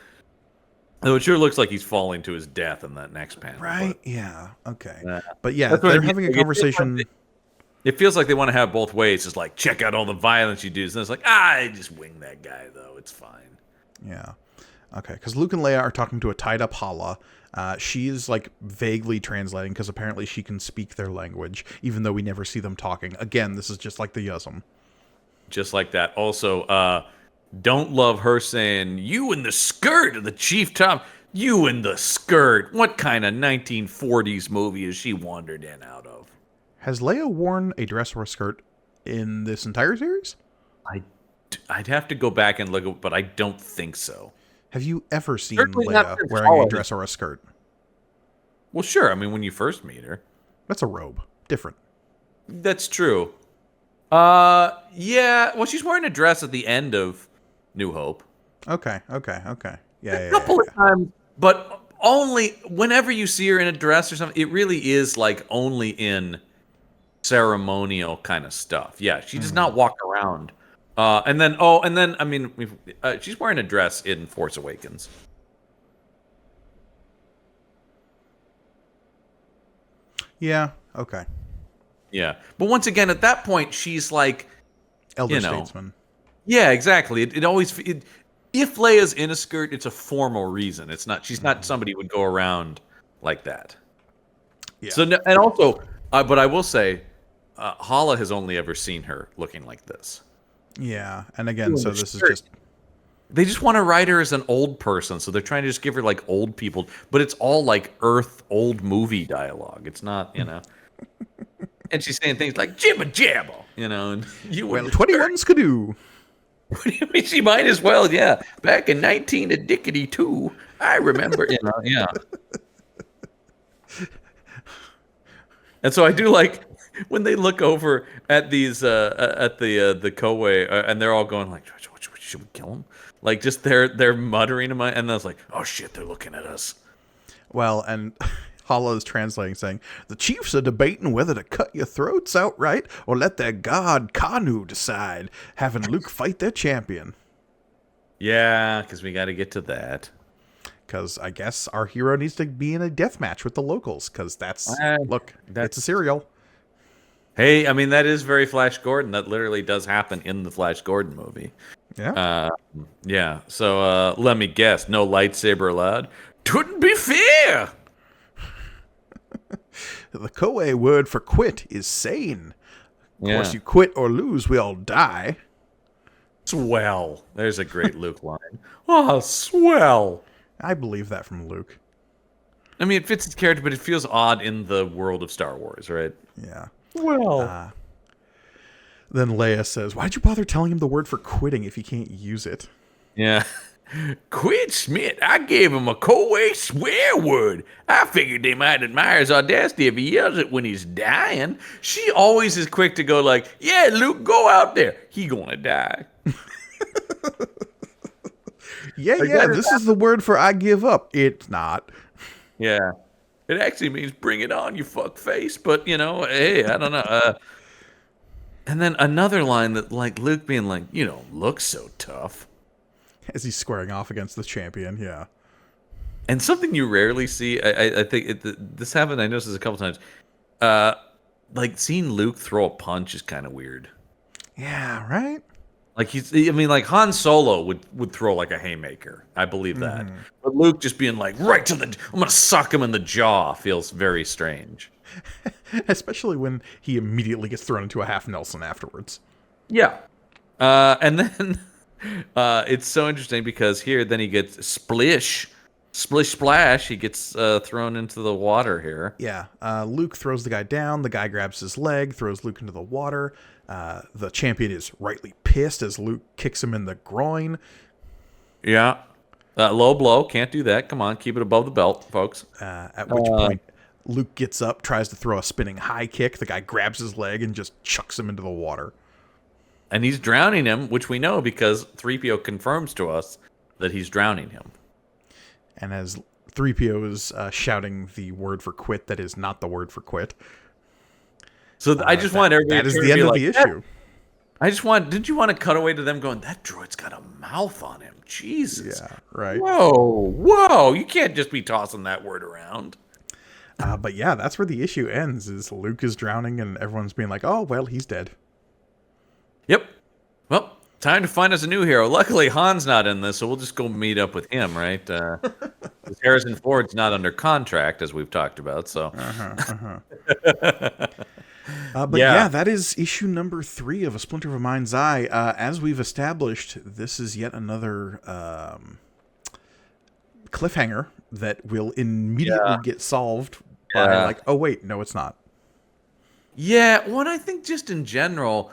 B: Though it sure looks like he's falling to his death in that next panel.
A: Right, yeah, okay. But yeah, they're having a conversation.
B: It feels like they want to have both ways. It's like, check out all the violence you do. And it's like, I just wing that guy, though. It's fine.
A: Yeah. Okay, because Luke and Leia are talking to a tied-up Hala. She's like vaguely translating because apparently she can speak their language, even though we never see them talking. Again, this is just like the Yuzum.
B: Just like that. Also, don't love her saying, you in the skirt of the Chief Top. You in the skirt. What kind of 1940s movie has she wandered in out of?
A: Has Leia worn a dress or a skirt in this entire series?
B: I I'd have to go back and look, but I don't think so.
A: Have you ever seen
B: Certainly not
A: Leia
B: since
A: wearing a
B: Hala.
A: dress or a skirt?
B: Well, sure. I mean, when you first meet her.
A: That's a robe. Different.
B: That's true. Yeah. Well, she's wearing a dress at the end of New Hope.
A: Okay. Yeah,
B: A couple of times, but only whenever you see her in a dress or something. It really is like only in ceremonial kind of stuff. Yeah, she does not walk around. And then I mean, she's wearing a dress in Force Awakens.
A: Yeah. Okay.
B: Yeah, but once again, at that point, she's like
A: Elder statesman.
B: Yeah, exactly. If Leia's in a skirt, it's a formal reason. It's not. She's not somebody who would go around like that.
A: Yeah.
B: So and also, but I will say, Hala has only ever seen her looking like this.
A: Yeah, and again, so this is just.
B: They just want to write her as an old person, so they're trying to just give her like old people, but it's all like Earth old movie dialogue. It's not, And she's saying things like "jibba jabba," and you
A: well, 21 skidoo.
B: She might as well, yeah. Back in 1992, I remember, yeah. And so I do like when they look over at these at the Kowei, and they're all going like, "Should we kill him?" Like just they're muttering to and I was like, "Oh shit, they're looking at us."
A: Well, and Hala is translating, saying, "The chiefs are debating whether to cut your throats outright or let their god Kanu decide, having Luke fight their champion."
B: Yeah, because we got to get to that.
A: Because I guess our hero needs to be in a death match with the locals, because it's a serial.
B: Hey, I mean, that is very Flash Gordon. That literally does happen in the Flash Gordon movie.
A: Yeah.
B: Yeah. So let me guess. No lightsaber allowed. Couldn't be fair.
A: The Kowei word for quit is sane. Of course, you quit or lose, we all die.
B: Swell. There's a great Luke line. Oh, swell.
A: I believe that from Luke.
B: I mean, it fits his character, but it feels odd in the world of Star Wars, right?
A: Yeah.
B: Well.
A: Then Leia says, "Why'd you bother telling him the word for quitting if you can't use it?"
B: Yeah. Quit Smith. I gave him a Kowei swear word. I figured they might admire his audacity if he yells it when he's dying. She always is quick to go like, "Yeah, Luke, go out there. He gonna die."
A: Yeah, this is the word for I give up. It's not.
B: Yeah. It actually means bring it on, you fuck face. But, hey, I don't know. And then another line that, like, Luke being like, "You don't look so tough."
A: As he's squaring off against the champion, yeah.
B: And something you rarely see, I think this happened, I noticed this a couple times. Like, seeing Luke throw a punch is kind of weird.
A: Yeah, right?
B: Like, like Han Solo would throw like a haymaker. I believe that. Mm-hmm. But Luke just being like, I'm going to sock him in the jaw feels very strange.
A: Especially when he immediately gets thrown into a half Nelson afterwards.
B: Yeah. And then it's so interesting because then he gets splish, splash. He gets thrown into the water here.
A: Yeah. Luke throws the guy down. The guy grabs his leg, throws Luke into the water. The champion is rightly pissed as Luke kicks him in the groin.
B: Yeah. Low blow. Can't do that. Come on. Keep it above the belt, folks.
A: At which point, Luke gets up, tries to throw a spinning high kick. The guy grabs his leg and just chucks him into the water.
B: And he's drowning him, which we know because 3PO confirms to us that he's drowning him.
A: And as 3PO is shouting the word for quit that is not the word for quit.
B: So I just want everybody
A: that is the end of the issue.
B: Didn't you want to cut away to them going, "That droid's got a mouth on him. Jesus."
A: Yeah, right.
B: Whoa. You can't just be tossing that word around.
A: But yeah, that's where the issue ends, is Luke is drowning and everyone's being like, "Oh, well, he's dead."
B: Yep. Well, time to find us a new hero. Luckily, Han's not in this, so we'll just go meet up with him, right? Harrison Ford's not under contract, as we've talked about, so.
A: But yeah, that is issue number 3 of A Splinter of a Mind's Eye. As we've established, this is yet another cliffhanger that will immediately get solved by like, oh wait, no, it's not.
B: Yeah, well, I think just in general,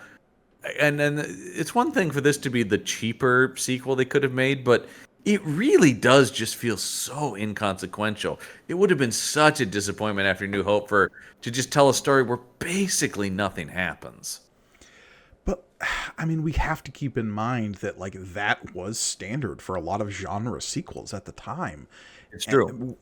B: and it's one thing for this to be the cheaper sequel they could have made, but it really does just feel so inconsequential. It would have been such a disappointment after New Hope to just tell a story where basically nothing happens.
A: But I mean, we have to keep in mind that like that was standard for a lot of genre sequels at the time.
B: It's true.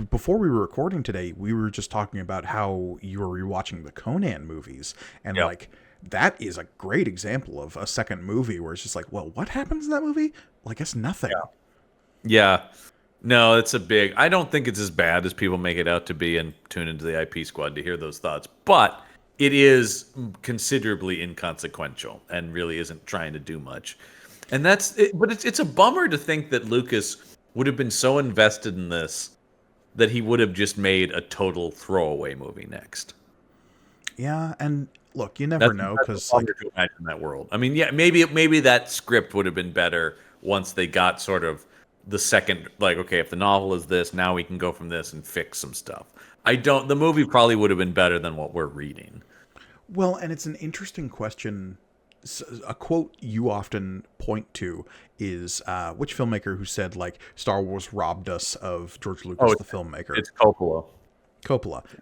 A: Before we were recording today, we were just talking about how you were rewatching the Conan movies, and like that is a great example of a second movie where it's just like, well, what happens in that movie? Well, I guess nothing.
B: Yeah. No, it's a big. I don't think it's as bad as people make it out to be, and tune into the IP Squad to hear those thoughts. But it is considerably inconsequential and really isn't trying to do much. And that's it. But it's a bummer to think that Lucas would have been so invested in this that he would have just made a total throwaway movie next.
A: Yeah, and look, you never know, because like,
B: to imagine that world. I mean, yeah, maybe that script would have been better once they got sort of the second, like, okay, if the novel is this, now we can go from this and fix some stuff. The movie probably would have been better than what we're reading.
A: Well, and it's an interesting question. A quote you often point to is which filmmaker who said like Star Wars robbed us of George Lucas, the filmmaker.
B: It's Coppola.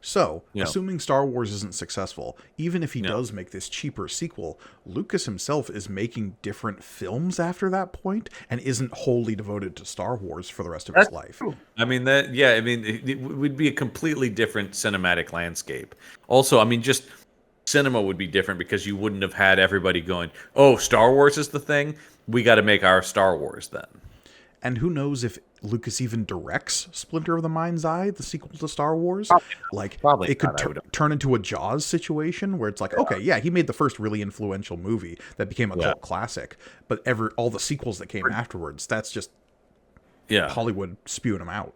A: So, assuming Star Wars isn't successful, even if he does make this cheaper sequel, Lucas himself is making different films after that point and isn't wholly devoted to Star Wars for the rest of his life.
B: True. I mean, it would be a completely different cinematic landscape. Also, I mean, just cinema would be different because you wouldn't have had everybody going, oh, Star Wars is the thing. We got to make our Star Wars then.
A: And who knows if Lucas even directs Splinter of the Mind's Eye, the sequel to Star Wars? Probably it could turn into a Jaws situation where it's like, okay, he made the first really influential movie that became a cult classic, but all the sequels that came afterwards, that's just Hollywood spewing them out.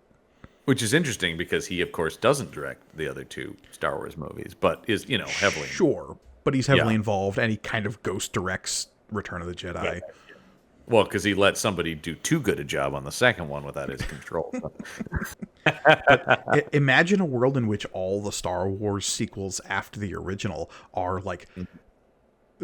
B: Which is interesting because he, of course, doesn't direct the other two Star Wars movies, but is, heavily.
A: Sure, but he's heavily involved, and he kind of ghost directs Return of the Jedi.
B: Yeah. Well, because he let somebody do too good a job on the second one without his control.
A: Imagine a world in which all the Star Wars sequels after the original are like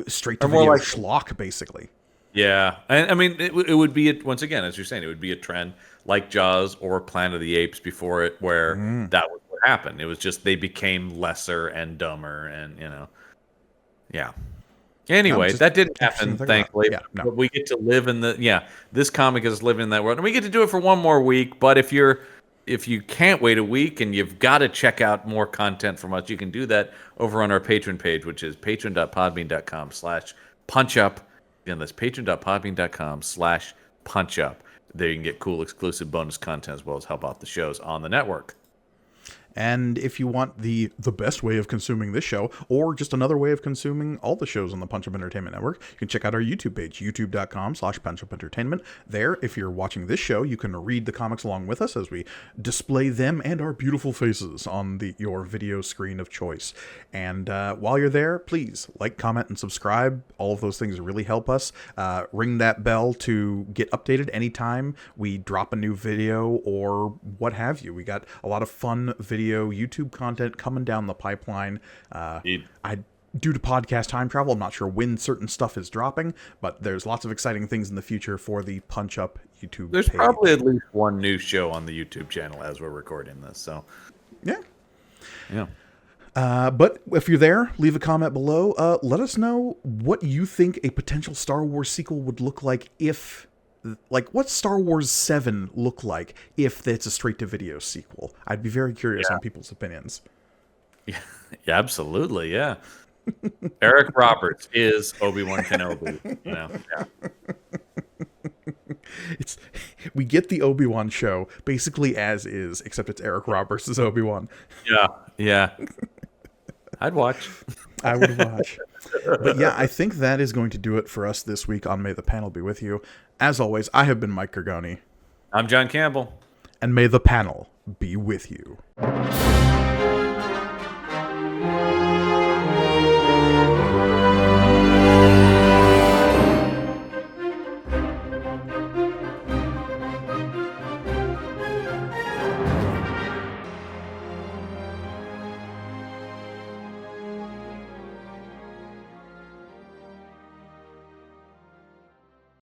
A: straight to video schlock, basically.
B: Yeah, and I mean, it would be once again, as you're saying, it would be a trend like Jaws or Planet of the Apes before it, where that was what happened. It was just they became lesser and dumber, and yeah. Anyway, that didn't happen, thankfully. But we get to live in this comic is living in that world, and we get to do it for one more week. But if you can't wait a week and you've got to check out more content from us, you can do that over on our Patreon page, which is patreon.podbean.com/punchup. Again, that's patreon.podbean.com/punchup. There you can get cool exclusive bonus content as well as help out the shows on the network.
A: And if you want the best way of consuming this show, or just another way of consuming all the shows on the Punch Up Entertainment Network, you can check out our YouTube page, youtube.com/punchupentertainment. There, if you're watching this show, you can read the comics along with us as we display them and our beautiful faces on your video screen of choice. And while you're there, please like, comment, and subscribe. All of those things really help us. Ring that bell to get updated anytime we drop a new video or what have you. We got a lot of fun video YouTube content coming down the pipeline. Due to podcast time travel, I'm not sure when certain stuff is dropping, but there's lots of exciting things in the future for the Punch Up YouTube
B: There's
A: page.
B: Probably at least one new show on the YouTube channel as we're recording this, so
A: yeah.
B: Yeah.
A: But if you're there, leave a comment below. Let us know what you think a potential Star Wars sequel would look like what's Star Wars 7 look like if it's a straight-to-video sequel? I'd be very curious on people's opinions.
B: Yeah, absolutely, yeah. Eric Roberts is Obi-Wan Kenobi.
A: We get the Obi-Wan show basically as is, except it's Eric Roberts as Obi-Wan.
B: Yeah. I'd watch.
A: I would watch. But yeah, I think that is going to do it for us this week on May the Panel Be With You. As always, I have been Mike Gargoni.
B: I'm John Campbell.
A: And may the panel be with you.